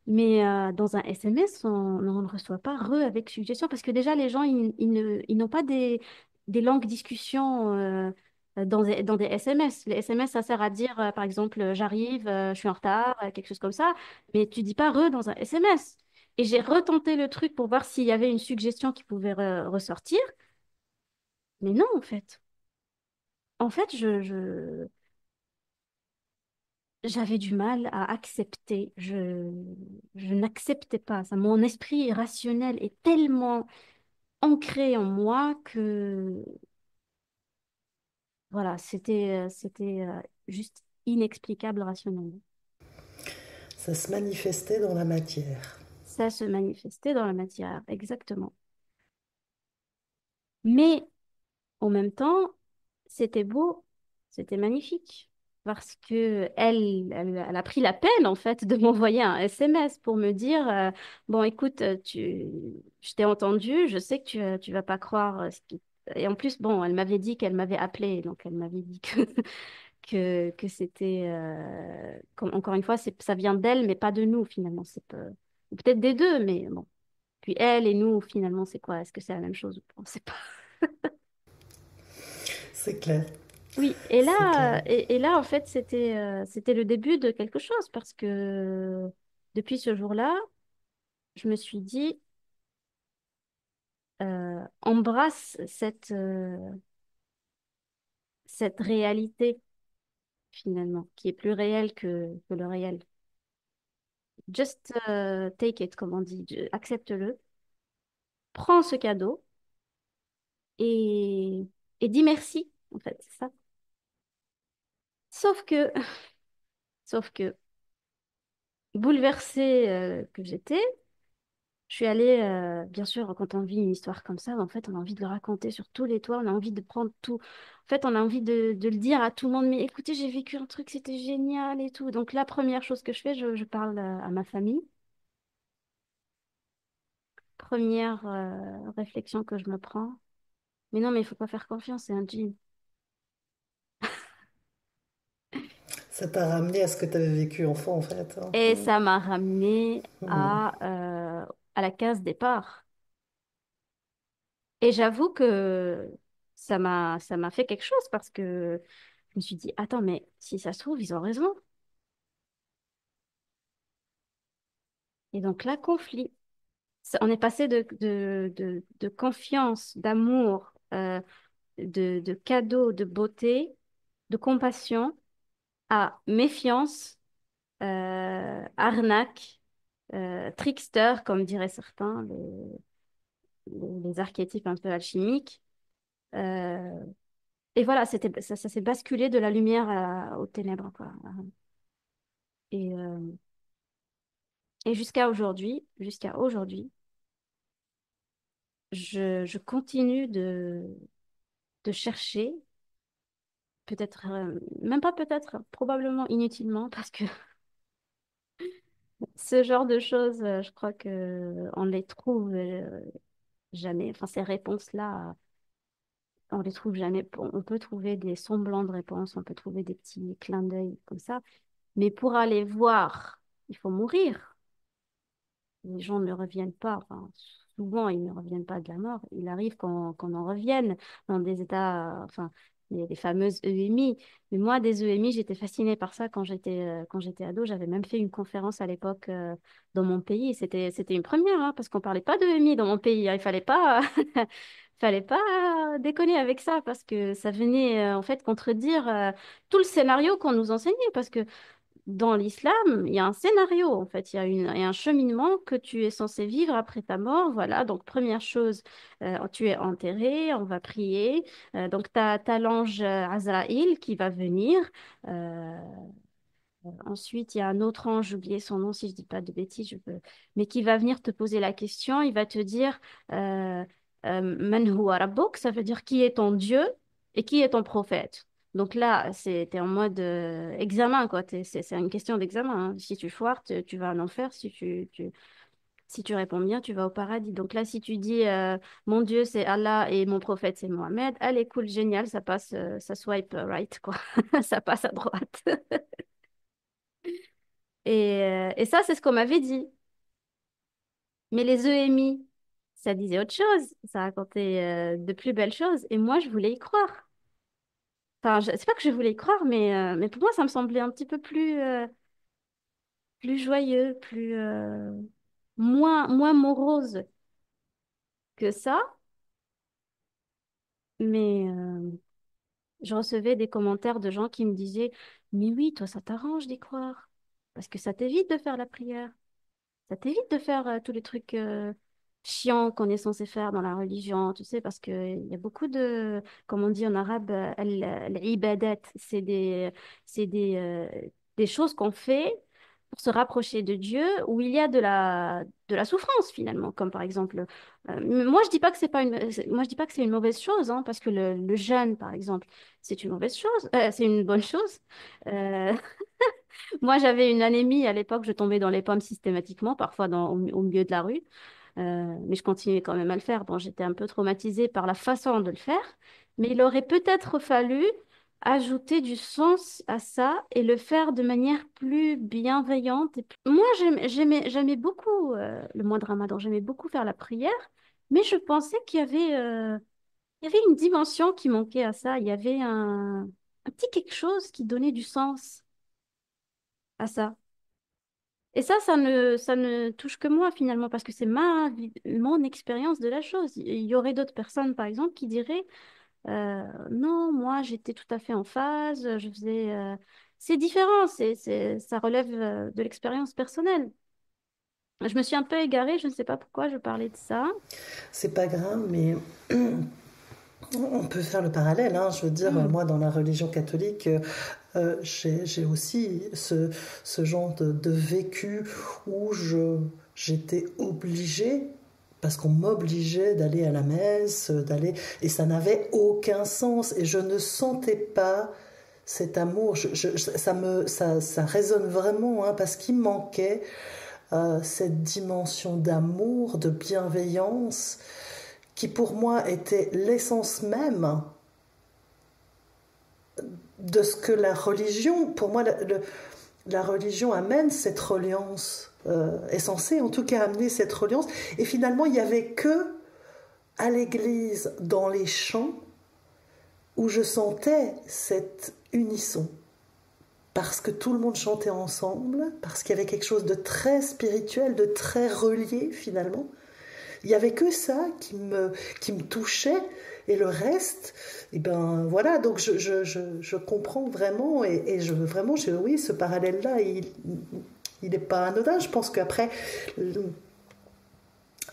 mais dans un SMS, on ne reçoit pas avec suggestion parce que déjà, les gens, ils n'ont pas des longues discussions dans des SMS. Les SMS, ça sert à dire, par exemple, j'arrive, je suis en retard, quelque chose comme ça, mais tu dis pas dans un SMS. Et j'ai retenté le truc pour voir s'il y avait une suggestion qui pouvait ressortir, mais non, en fait. En fait, j'avais du mal à accepter. Je n'acceptais pas ça. Mon esprit rationnel est tellement ancré en moi que, voilà, c'était juste inexplicable rationnellement. Ça se manifestait dans la matière. Ça se manifestait dans la matière, exactement. Mais en même temps, c'était beau, c'était magnifique. Parce que elle a pris la peine, en fait, de m'envoyer un SMS pour me dire, bon, écoute, je t'ai entendu, je sais que tu vas pas croire Et en plus, bon, elle m'avait dit qu'elle m'avait appelé, donc elle m'avait dit que c'était... encore une fois, ça vient d'elle, mais pas de nous, finalement. Peut-être des deux, mais bon. Puis elle et nous, finalement, c'est quoi? Est-ce que c'est la même chose ou pas? On sait pas. C'est clair. Oui, C'est clair. et là, en fait, c'était le début de quelque chose parce que depuis ce jour-là, je me suis dit, embrasse cette réalité, finalement, qui est plus réelle que le réel. Just take it, comme on dit, accepte-le, prends ce cadeau et, et dis merci, en fait, c'est ça. Sauf que, sauf que, bouleversée que j'étais, je suis allée, bien sûr, quand on vit une histoire comme ça, en fait, on a envie de le raconter sur tous les toits, on a envie de prendre tout. En fait, on a envie de le dire à tout le monde, mais écoutez, j'ai vécu un truc, c'était génial et tout. Donc, la première chose que je fais, je parle à ma famille. Première réflexion que je me prends, mais non, mais il faut pas faire confiance, c'est un djinn. Ça t'a ramené à ce que tu avais vécu enfant, en fait, hein. Et ça m'a ramené à la case départ. Et j'avoue que ça m'a fait quelque chose parce que je me suis dit, attends, mais si ça se trouve, ils ont raison. Et donc là, conflit. On est passé de confiance, d'amour, de cadeaux, de beauté, de compassion à méfiance, arnaque, trickster, comme diraient certains, les archétypes un peu alchimiques. Euh, et voilà, ça s'est basculé de la lumière aux ténèbres, quoi. Et, euh, et jusqu'à aujourd'hui, je continue de chercher, peut-être, même pas peut-être, probablement inutilement, parce que ce genre de choses, je crois que on les trouve jamais. Enfin, ces réponses-là, on les trouve jamais. On peut trouver des semblants de réponses, on peut trouver des petits clins d'œil comme ça, mais pour aller voir, il faut mourir. Les gens ne reviennent pas. Enfin, souvent, ils ne reviennent pas de la mort. Il arrive qu'on en revienne dans des états, enfin, les fameuses EMI. Mais moi, des EMI, j'étais fascinée par ça quand j'étais ado. J'avais même fait une conférence à l'époque dans mon pays. C'était une première, hein, parce qu'on parlait pas d'EMI dans mon pays, hein. Il fallait pas, fallait pas déconner avec ça parce que ça venait en fait contredire tout le scénario qu'on nous enseignait. Parce que dans l'islam, il y a un scénario, en fait, il y a un cheminement que tu es censé vivre après ta mort. Voilà, donc première chose, tu es enterré, on va prier. Donc, tu as, l'ange Azraïl qui va venir. Euh, Ensuite, il y a un autre ange, j'ai oublié son nom si je dis pas de bêtises, mais qui va venir te poser la question. Il va te dire euh, Man huwa rabbuk, ça veut dire qui est ton Dieu et qui est ton prophète. Donc là, t'es en mode examen, quoi. C'est une question d'examen, hein. Si tu foires, tu vas en enfer. Si tu réponds bien, tu vas au paradis. Donc là, si tu dis mon Dieu, c'est Allah et mon prophète, c'est Mohammed, allez, cool, génial, ça passe, ça swipe right, quoi. Ça passe à droite. Et ça, c'est ce qu'on m'avait dit. Mais les EMI, ça disait autre chose. Ça racontait de plus belles choses. Et moi, je voulais y croire. Enfin, c'est pas que je voulais y croire, mais pour moi, ça me semblait un petit peu plus joyeux, moins morose que ça. Mais je recevais des commentaires de gens qui me disaient, mais oui, toi, ça t'arrange d'y croire. Parce que ça t'évite de faire la prière. Ça t'évite de faire tous les trucs chiants qu'on est censé faire dans la religion, tu sais, parce qu'il y a beaucoup de, comme on dit en arabe, al-ibadat, c'est des choses qu'on fait pour se rapprocher de Dieu, où il y a de la souffrance finalement, comme par exemple, moi je dis pas que c'est pas moi je dis pas que c'est une mauvaise chose, hein, parce que le jeûne, par exemple, c'est une mauvaise chose, c'est une bonne chose. Euh, Moi, j'avais une anémie à l'époque, je tombais dans les pommes systématiquement, parfois au milieu de la rue. Mais je continuais quand même à le faire. Bon, j'étais un peu traumatisée par la façon de le faire, mais il aurait peut-être fallu ajouter du sens à ça et le faire de manière plus bienveillante. Moi, j'aimais beaucoup le mois de Ramadan, j'aimais beaucoup faire la prière, mais je pensais qu'il y avait une dimension qui manquait à ça. Il y avait un petit quelque chose qui donnait du sens à ça. Et ça ne touche que moi finalement, parce que c'est mon expérience de la chose. Il y aurait d'autres personnes, par exemple, qui diraient non, moi j'étais tout à fait en phase, je faisais. C'est différent, ça relève de l'expérience personnelle. Je me suis un peu égarée, je ne sais pas pourquoi je parlais de ça. C'est pas grave, mais on peut faire le parallèle, hein. Je veux dire, Hmm. moi, dans la religion catholique, j'ai aussi ce genre de vécu où j'étais obligée, parce qu'on m'obligeait d'aller à la messe, et ça n'avait aucun sens, et je ne sentais pas cet amour. Ça résonne vraiment, hein, parce qu'il manquait cette dimension d'amour, de bienveillance, qui pour moi était l'essence même de ce que la religion, pour moi, la religion amène cette reliance, est censée en tout cas amener cette reliance. Et finalement, il n'y avait que à l'église, dans les chants, où je sentais cette unisson. Parce que tout le monde chantait ensemble, parce qu'il y avait quelque chose de très spirituel, de très relié finalement. Il n'y avait que ça qui me touchait, et le reste, et ben voilà, donc je comprends vraiment, oui, ce parallèle-là, il n'est pas anodin. Je pense qu'après,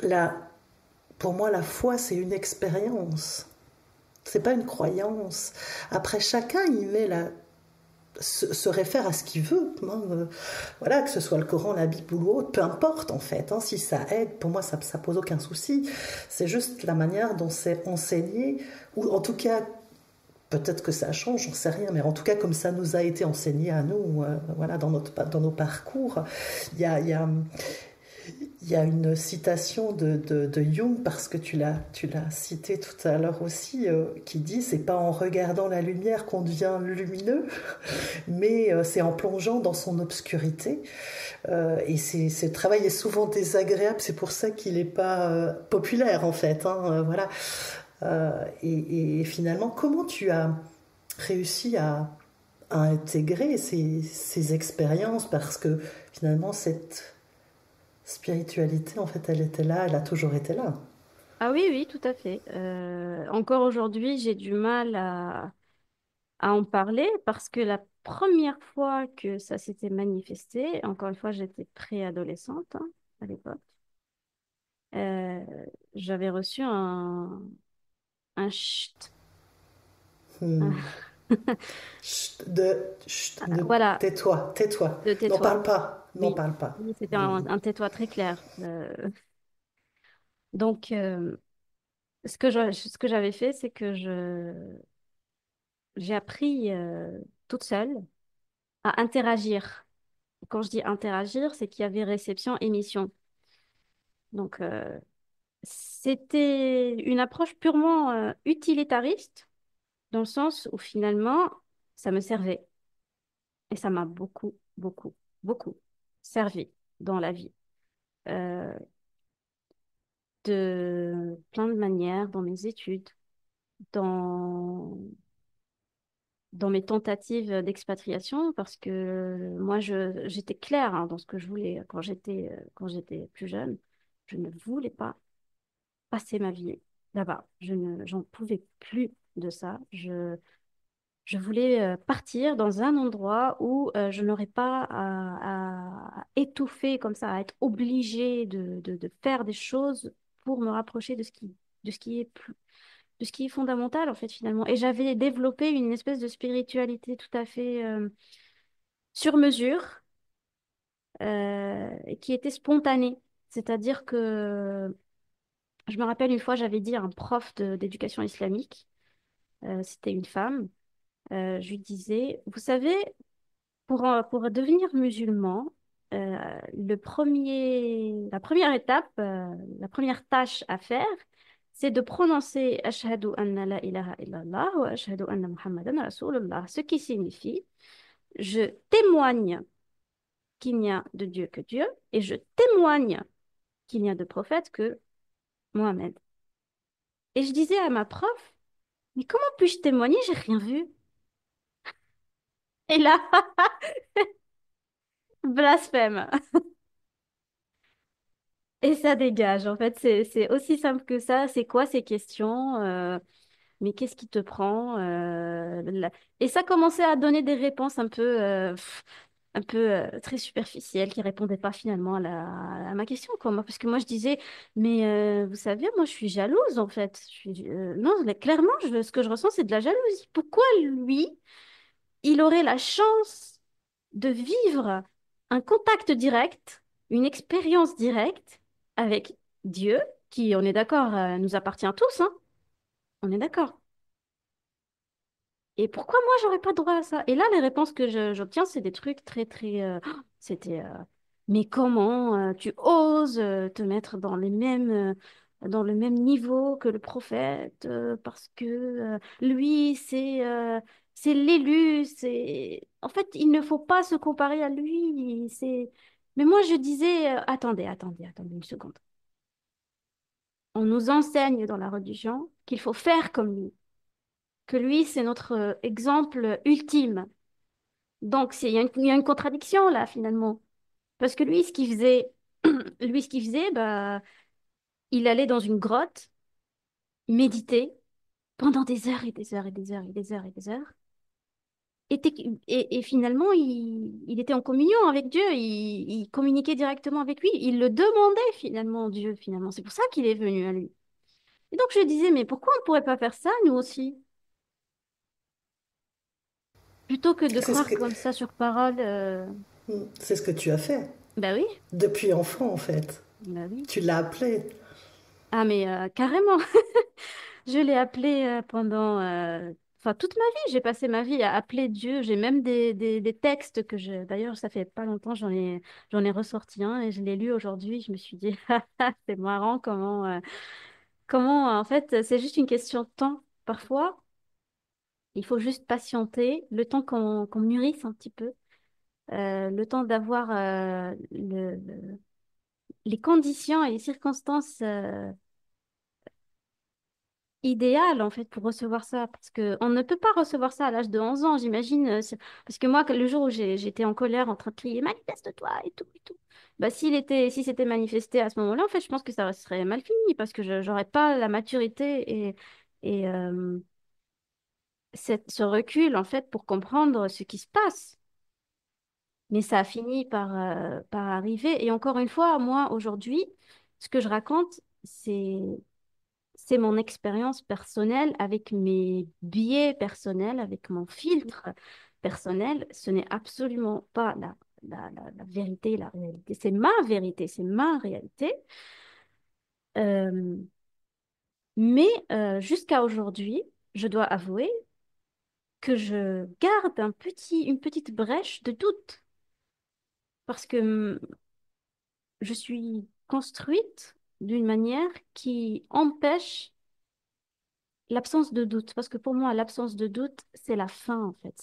la, pour moi, la foi, c'est une expérience, c'est pas une croyance. Après, chacun y met se réfère à ce qu'il veut, hein, voilà, que ce soit le Coran, la Bible ou autre, peu importe en fait, hein, si ça aide, pour moi ça pose aucun souci. C'est juste la manière dont c'est enseigné, ou en tout cas, peut-être que ça change, j'en sais rien, mais en tout cas comme ça nous a été enseigné à nous, voilà, dans nos parcours, il y a il y a une citation de Jung, parce que tu l'as cité tout à l'heure aussi, qui dit c'est pas en regardant la lumière qu'on devient lumineux, mais c'est en plongeant dans son obscurité. Et ce travail est souvent désagréable, c'est pour ça qu'il n'est pas populaire en fait. Hein, voilà. Et finalement, comment tu as réussi à intégrer ces expériences, parce que finalement cette spiritualité, en fait, elle était là, elle a toujours été là. Ah oui, oui, tout à fait. Encore aujourd'hui, j'ai du mal à en parler parce que la première fois que ça s'était manifesté, encore une fois, j'étais préadolescente hein, à l'époque, euh, j'avais reçu un chut. Hmm. Chut, Voilà, tais-toi, tais-toi. de N'en tais-toi. parle pas, n'en Oui, parle pas. oui, c'était Hmm. un tais-toi très clair. Donc, ce que j'avais fait, c'est que j'ai appris toute seule à interagir. Quand je dis interagir, c'est qu'il y avait réception-émission. Donc, c'était une approche purement utilitariste, dans le sens où finalement, ça me servait. Et ça m'a beaucoup, beaucoup, beaucoup servi dans la vie. Euh, de plein de manières, dans mes études, dans, dans mes tentatives d'expatriation, parce que moi, j'étais claire hein, dans ce que je voulais quand j'étais plus jeune. Je ne voulais pas passer ma vie là-bas. J'en pouvais plus de ça. Je voulais partir dans un endroit où je n'aurais pas à étouffer comme ça, à être obligée de faire des choses pour me rapprocher de ce qui est de ce qui est fondamental en fait finalement. Et j'avais développé une espèce de spiritualité tout à fait sur mesure et qui était spontanée. C'est-à-dire que je me rappelle une fois, j'avais dit à un prof d'éducation islamique, c'était une femme, je lui disais, vous savez, pour devenir musulman, la première étape, la première tâche à faire, c'est de prononcer Ashhadu anna la ilaha illallah wa Ashhadu anna Muhammadan Rasulullah, ce qui signifie je témoigne qu'il n'y a de Dieu que Dieu et je témoigne qu'il n'y a de prophète que Mohammed. Et je disais à ma prof, mais comment puis-je témoigner? J'ai rien vu. Et là, blasphème. Et ça dégage. En fait, c'est aussi simple que ça. C'est quoi ces questions? Mais qu'est-ce qui te prend? Et ça commençait à donner des réponses un peu très superficielles qui répondaient pas finalement à ma question, quoi. Parce que moi, je disais, mais vous savez, moi, je suis jalouse, en fait. Non, mais clairement, ce que je ressens, c'est de la jalousie. Pourquoi lui, il aurait la chance de vivre un contact direct, une expérience directe avec Dieu, qui, on est d'accord, nous appartient tous, hein? On est d'accord. Et pourquoi moi, j'aurais pas droit à ça? Et là, les réponses que j'obtiens, c'est des trucs très, très... c'était... mais comment tu oses te mettre dans le même niveau que le prophète parce que lui, c'est l'élu, c'est... En fait, il ne faut pas se comparer à lui. Mais moi, je disais, attendez une seconde. On nous enseigne dans la religion qu'il faut faire comme lui, que lui, c'est notre exemple ultime. Donc, il y a une contradiction là, finalement. Parce que lui, ce qu'il faisait, lui, ce qu'il faisait, bah, il allait dans une grotte, méditer pendant des heures et des heures et des heures et des heures et des heures. Et finalement, il était en communion avec Dieu, il communiquait directement avec lui, il le demandait finalement, Dieu, finalement. C'est pour ça qu'il est venu à lui. Et donc, je disais, mais pourquoi on ne pourrait pas faire ça, nous aussi? Plutôt que de C'est ce croire que, comme ça sur parole, c'est ce que tu as fait bah oui, depuis enfant, en fait. bah oui. Tu l'as appelé. Ah mais carrément, je l'ai appelé pendant, enfin toute ma vie, j'ai passé ma vie à appeler Dieu. J'ai même des textes que je, d'ailleurs ça fait pas longtemps, j'en ai ressorti un et je l'ai lu aujourd'hui. Je me suis dit, ah, ah, c'est marrant comment en fait c'est juste une question de temps. Parfois, il faut juste patienter, le temps qu'on mûrisse un petit peu, le temps d'avoir les conditions et les circonstances idéales en fait pour recevoir ça. Parce que on ne peut pas recevoir ça à l'âge de 11 ans, j'imagine. Parce que moi, le jour où j'étais en colère en train de crier manifeste-toi et tout, et tout. Bah, si c'était manifesté à ce moment-là, en fait, je pense que ça serait mal fini parce que je j'aurais pas la maturité et ce recul en fait pour comprendre ce qui se passe. Mais ça a fini par arriver. Et encore une fois, moi, aujourd'hui, ce que je raconte, c'est mon expérience personnelle avec mes biais personnels, avec mon filtre personnel. Ce n'est absolument pas la vérité, la réalité. C'est ma vérité, c'est ma réalité. Euh, mais jusqu'à aujourd'hui, je dois avouer que je garde une petite brèche de doute. Parce que je suis construite d'une manière qui empêche l'absence de doute. Parce que pour moi, l'absence de doute, c'est la fin, en fait.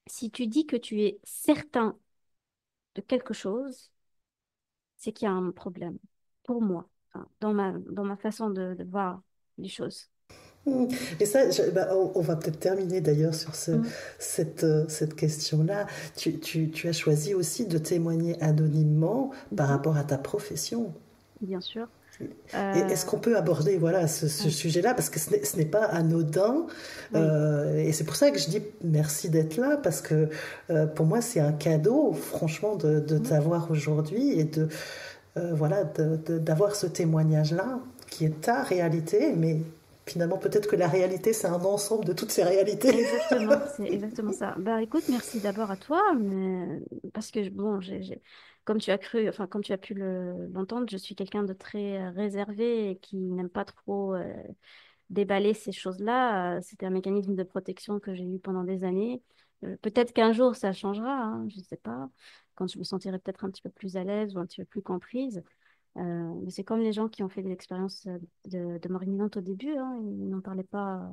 Si tu dis que tu es certain de quelque chose, c'est qu'il y a un problème. Pour moi, enfin, dans ma façon de voir les choses. Hmm. Et ça, bah, on va peut-être terminer d'ailleurs sur Mm. cette question-là. Tu as choisi aussi de témoigner anonymement par Mhm. rapport à ta profession. Bien sûr. Et est-ce Euh, qu'on peut aborder voilà, ce ouais, sujet-là? Parce que ce n'est pas anodin. oui. Et c'est pour ça que je dis merci d'être là, parce que pour moi, c'est un cadeau, franchement, de Mm. t'avoir aujourd'hui et voilà, d'avoir ce témoignage-là, qui est ta réalité, mais finalement, peut-être que la réalité, c'est un ensemble de toutes ces réalités. Exactement, c'est exactement ça. Bah écoute, merci d'abord à toi, mais parce que bon, comme tu as cru, enfin comme tu as pu l'entendre, je suis quelqu'un de très réservé et qui n'aime pas trop déballer ces choses-là. C'était un mécanisme de protection que j'ai eu pendant des années. Peut-être qu'un jour ça changera, hein, je ne sais pas, quand je me sentirai peut-être un petit peu plus à l'aise ou un petit peu plus comprise. Mais c'est comme les gens qui ont fait des expériences de mort imminente au début, hein, ils n'en parlaient pas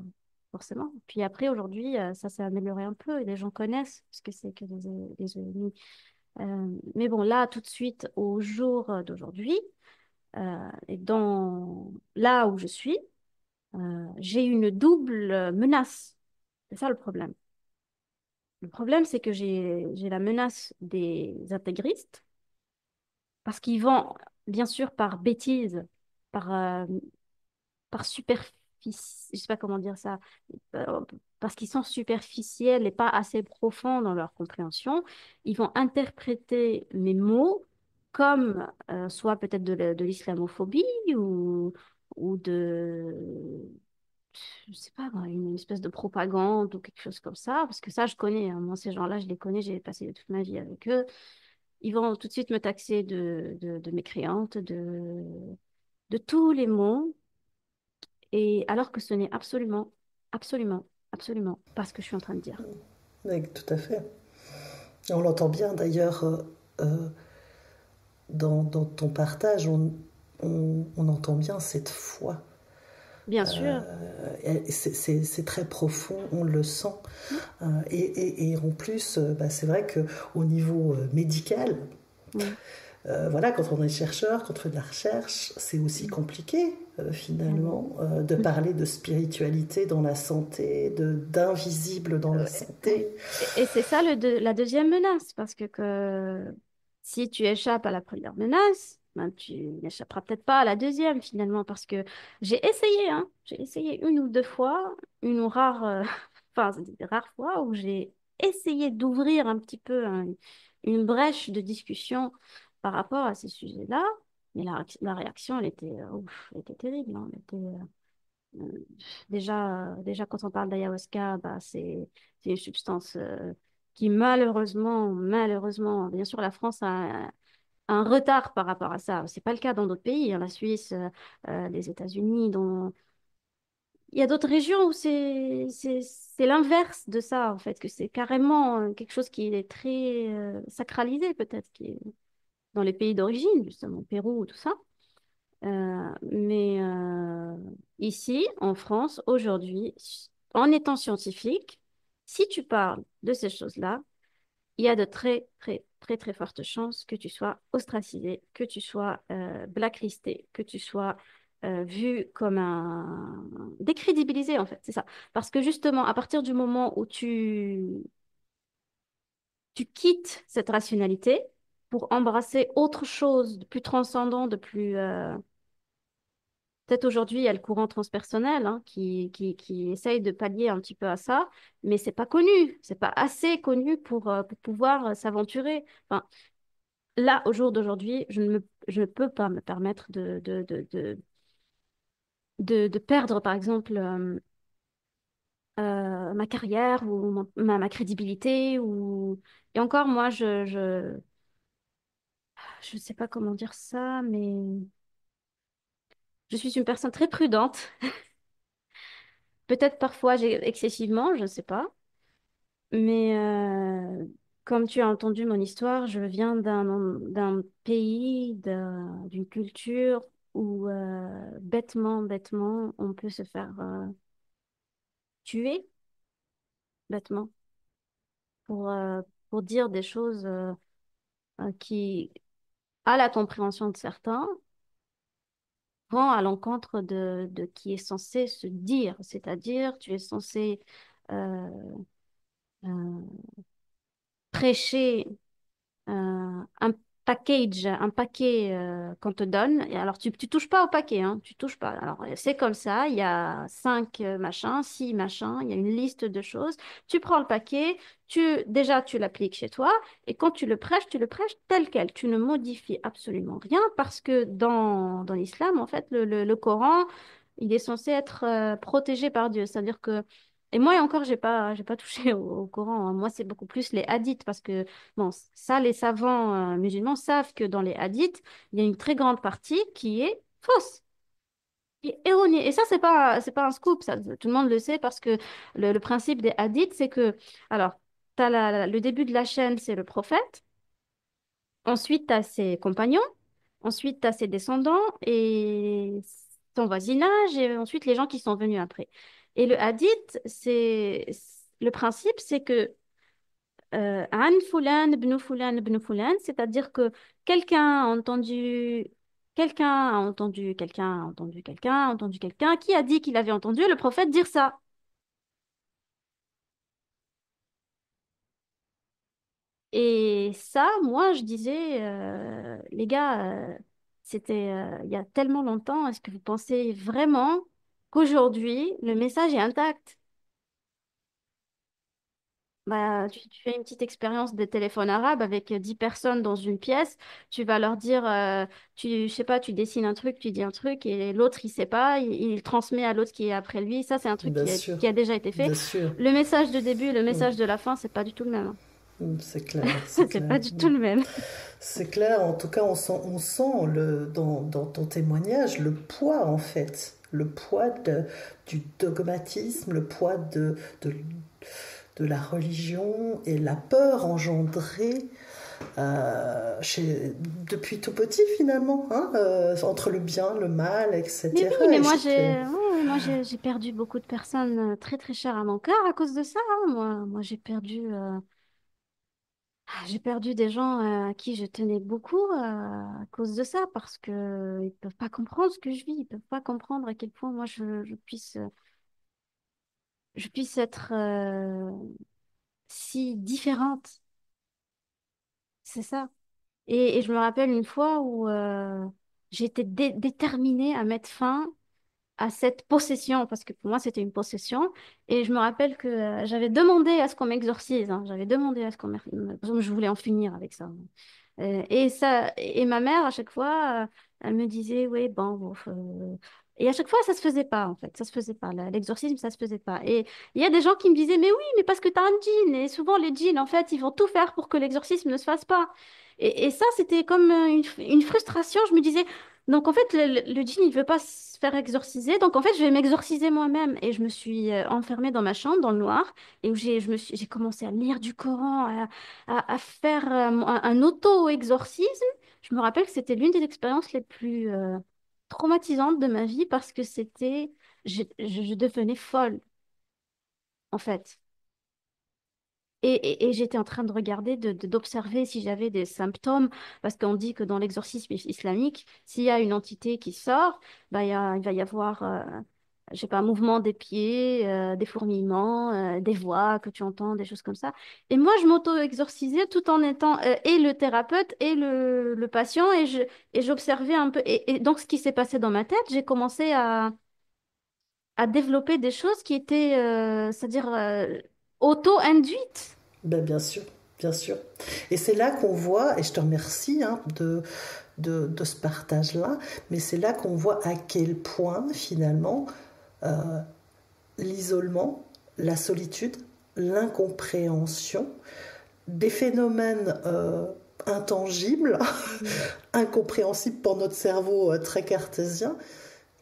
forcément. Puis après, aujourd'hui, ça s'est amélioré un peu et les gens connaissent ce que c'est que les EMI. Mais bon, là, tout de suite, au jour d'aujourd'hui, et dans là où je suis, j'ai une double menace. C'est ça le problème. Le problème, c'est que j'ai la menace des intégristes parce qu'ils vont, bien sûr, par bêtise, par par superficie, je sais pas comment dire ça, euh, parce qu'ils sont superficiels et pas assez profonds dans leur compréhension, ils vont interpréter mes mots comme soit peut-être de l'islamophobie ou je sais pas, moi, une espèce de propagande ou quelque chose comme ça, parce que ça, je connais, hein. Moi, ces gens-là, je les connais, j'ai passé toute ma vie avec eux. Ils vont tout de suite me taxer de mécréante, de tous les mots. Et alors que ce n'est absolument pas ce que je suis en train de dire. Oui, tout à fait. On l'entend bien d'ailleurs euh, dans ton partage, on entend bien cette foi. Bien sûr. C'est très profond, on le sent. Et en plus, bah, c'est vrai qu'au niveau médical, Oui. voilà, quand on est chercheur, quand on fait de la recherche, c'est aussi compliqué Ah oui. finalement de parler de spiritualité dans la santé, d'invisible dans la Ouais. santé. Et c'est ça la deuxième menace, parce si tu échappes à la première menace, ben, tu n'échapperas peut-être pas à la deuxième finalement, parce que j'ai essayé, hein, j'ai essayé une ou deux fois, une ou rare, enfin, des rares fois où j'ai essayé d'ouvrir un petit peu une brèche de discussion par rapport à ces sujets-là, mais la réaction, elle était, ouf, elle était terrible, hein, Euh, déjà, quand on parle d'ayahuasca, bah, c'est une substance qui malheureusement, bien sûr, la France a un retard par rapport à ça. C'est pas le cas dans d'autres pays, hein, la Suisse, les États-Unis. Il y a d'autres régions où c'est l'inverse de ça, en fait, que c'est carrément quelque chose qui est très sacralisé, peut-être, qui est dans les pays d'origine, justement, Pérou, tout ça. Mais ici, en France, aujourd'hui, en étant scientifique, si tu parles de ces choses-là, il y a de très, très, très, très fortes chances que tu sois ostracisé, que tu sois blacklisté, que tu sois vu comme un... décrédibilisé, en fait, c'est ça. Parce que justement, à partir du moment où tu quittes cette rationalité pour embrasser autre chose de plus transcendant, de plus... peut-être aujourd'hui, il y a le courant transpersonnel hein, qui essaye de pallier un petit peu à ça, mais c'est pas connu, c'est pas assez connu pour pouvoir s'aventurer. Enfin, là, au jour d'aujourd'hui, je ne peux pas me permettre de perdre, par exemple, ma carrière ou ma crédibilité. Et encore, moi, je sais pas comment dire ça, mais je suis une personne très prudente. Peut-être parfois excessivement, je ne sais pas. Mais comme tu as entendu mon histoire, je viens d'un pays, d'une culture où bêtement, on peut se faire tuer bêtement pour, euh, pour dire des choses qui, à la compréhension de certains, vont à l'encontre de qui est censé se dire. C'est-à-dire, tu es censé euh, euh, prêcher un un paquet qu'on te donne. Et alors, tu touches pas au paquet, hein, tu touches pas. Alors, c'est comme ça, il y a 5 machins, 6 machins, il y a une liste de choses. Tu prends le paquet, déjà, tu l'appliques chez toi, et quand tu le prêches tel quel. Tu ne modifies absolument rien parce que dans l'islam, en fait, le Coran, il est censé être protégé par Dieu. C'est-à-dire que et moi, et encore, j'ai pas touché au Coran, hein. Moi, c'est beaucoup plus les hadiths parce que bon, ça, les savants musulmans savent que dans les hadiths, il y a une très grande partie qui est fausse, qui est erronée. Et ça, c'est pas un scoop, ça, tout le monde le sait parce que le principe des hadiths, c'est que, alors, t'as le début de la chaîne, c'est le prophète, ensuite, tu as ses compagnons, ensuite, tu as ses descendants et son voisinage, et ensuite, les gens qui sont venus après. Et le hadith, le principe, c'est que An fulan ibn fulan ibn fulan, c'est-à-dire que quelqu'un a entendu, quelqu'un a entendu quelqu'un qui a dit qu'il avait entendu le prophète dire ça. Et ça, moi, je disais, les gars, c'était il y a tellement longtemps, est-ce que vous pensez vraiment qu'aujourd'hui, le message est intact? Bah, tu fais une petite expérience de téléphone arabe avec 10 personnes dans une pièce. Tu vas leur dire, je sais pas, tu dessines un truc, tu dis un truc, et l'autre, il sait pas, il transmet à l'autre qui est après lui. Ça, c'est un truc Bien sûr, qui a déjà été fait. bien sûr. Le message de début, le Mm, message de la fin, c'est pas du tout le même, hein. c'est clair, c'est C'est clair. pas du Mm. tout le même. C'est clair, en tout cas, on sent dans ton témoignage le poids, en fait. Le poids du dogmatisme, le poids de la religion et la peur engendrée depuis tout petit, finalement, hein, entre le bien, le mal, Mais etc. oui, mais Et je trouve que j'ai perdu beaucoup de personnes très très chères à mon cœur à cause de ça, hein. Moi j'ai perdu des gens à qui je tenais beaucoup à cause de ça parce que ils peuvent pas comprendre ce que je vis, ils peuvent pas comprendre à quel point moi je puisse être si différente. C'est ça. Et je me rappelle une fois où j'étais déterminée à mettre fin à cette possession, parce que pour moi, c'était une possession. Et je me rappelle que j'avais demandé à ce qu'on m'exorcise, hein. J'avais demandé à ce parce que je voulais en finir avec ça. Et ma mère, à chaque fois, elle me disait, oui, bon, Et à chaque fois, ça se faisait pas, en fait. Ça se faisait pas. L'exorcisme, ça se faisait pas. Et il y a des gens qui me disaient, mais oui, mais parce que tu as un djinn. Et souvent, les djinns, en fait, ils vont tout faire pour que l'exorcisme ne se fasse pas. Et ça, c'était comme une frustration. Je me disais, donc en fait, le djinn, il veut pas se faire exorciser. Donc en fait, je vais m'exorciser moi-même. Et je me suis enfermée dans ma chambre, dans le noir, et où j'ai commencé à lire du Coran, à faire un auto-exorcisme. Je me rappelle que c'était l'une des expériences les plus traumatisante de ma vie parce que je devenais folle, en fait. Et j'étais en train de regarder, d'observer si j'avais des symptômes, parce qu'on dit que dans l'exorcisme islamique, s'il y a une entité qui sort, bah, il va y avoir, je sais pas, un mouvement des pieds, des fourmillements, des voix que tu entends, des choses comme ça. Et moi, je m'auto-exorcisais tout en étant et le thérapeute et le patient, et j'observais un peu. Et donc, ce qui s'est passé dans ma tête, j'ai commencé à développer des choses qui étaient, c'est-à-dire auto-induites. Ben, bien sûr, bien sûr. Et c'est là qu'on voit, et je te remercie hein, de ce partage-là, mais c'est là qu'on voit à quel point finalement euh, l'isolement, la solitude, l'incompréhension, des phénomènes intangibles, Mhm. incompréhensibles pour notre cerveau très cartésien,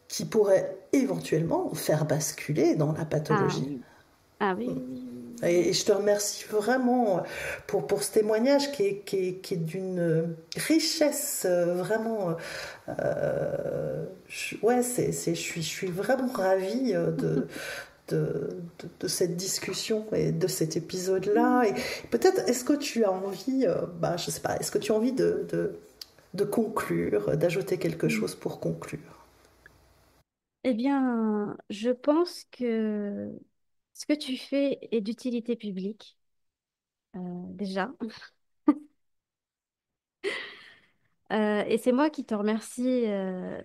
qui pourraient éventuellement faire basculer dans la Ah pathologie. oui, ah oui, oui, oui, oui, oui. Et je te remercie vraiment pour ce témoignage qui est d'une richesse vraiment. Ouais, je suis vraiment ravie de cette discussion et de cet épisode-là. Et peut-être, est-ce que tu as envie, bah, je sais pas, est-ce que tu as envie de conclure, d'ajouter quelque Mhm. chose pour conclure? Eh bien, je pense que ce que tu fais est d'utilité publique, déjà. Et c'est moi qui te remercie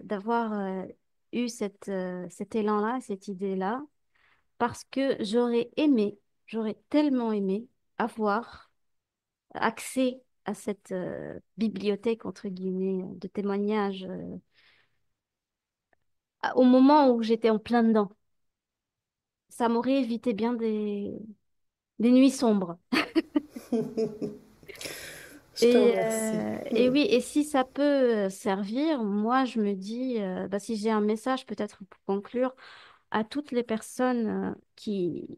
d'avoir eu cet élan-là, cette idée-là, parce que j'aurais tellement aimé avoir accès à cette bibliothèque, entre guillemets, de témoignages au moment où j'étais en plein dedans. Ça m'aurait évité bien des nuits sombres. Je te remercie. Et oui, et si ça peut servir, moi je me dis, bah, si j'ai un message peut-être pour conclure à toutes les personnes qui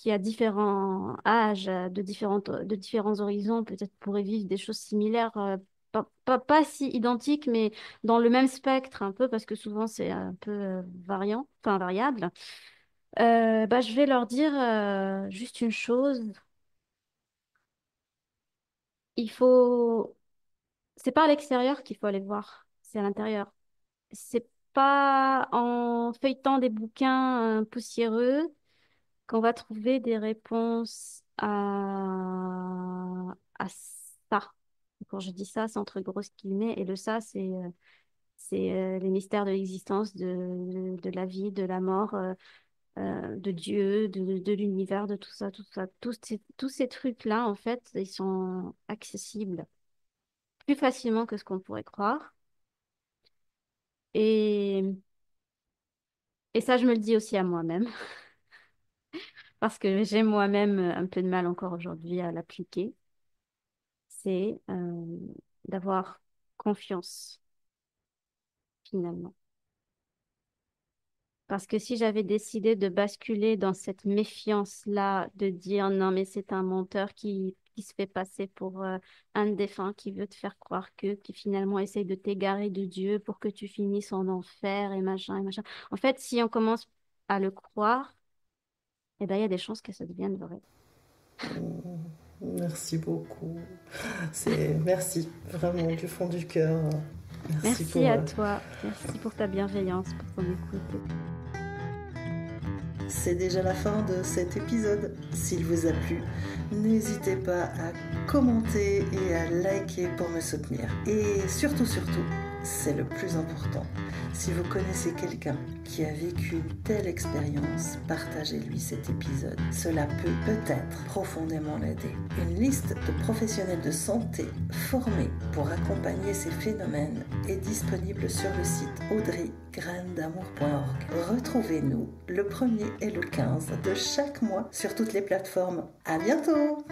à différents âges, de différents horizons, peut-être pourraient vivre des choses similaires, pas si identiques, mais dans le même spectre un peu, parce que souvent c'est un peu variant, enfin variable. Bah, je vais leur dire juste une chose, il faut, c'est pas à l'extérieur qu'il faut aller voir, c'est à l'intérieur. C'est pas en feuilletant des bouquins poussiéreux qu'on va trouver des réponses à ça. Quand je dis ça, c'est entre grosses guillemets, et le ça, c'est les mystères de l'existence, de la vie, de la mort, de Dieu, de l'univers, de tout ça, tout ça. Tous ces trucs-là, en fait, ils sont accessibles plus facilement que ce qu'on pourrait croire. Et, et ça, je me le dis aussi à moi-même, parce que j'ai moi-même un peu de mal encore aujourd'hui à l'appliquer. C'est d'avoir confiance finalement. Parce que si j'avais décidé de basculer dans cette méfiance-là, de dire non, mais c'est un menteur qui se fait passer pour un défunt, qui veut te faire croire qui finalement essaye de t'égarer de Dieu pour que tu finisses en enfer et machin et machin. En fait, si on commence à le croire, eh ben, il y a des chances que ça devienne vrai. Merci beaucoup. Merci vraiment du fond du cœur. Merci Merci pour. à toi. Merci pour ta bienveillance, pour ton écoute. C'est déjà la fin de cet épisode. S'il vous a plu, n'hésitez pas à commenter et à liker pour me soutenir. Et surtout, surtout, c'est le plus important. Si vous connaissez quelqu'un qui a vécu une telle expérience, partagez-lui cet épisode. Cela peut peut-être profondément l'aider. Une liste de professionnels de santé formés pour accompagner ces phénomènes est disponible sur le site audreygraindamour.org. Retrouvez-nous le 1er et le 15 de chaque mois sur toutes les plateformes. À bientôt!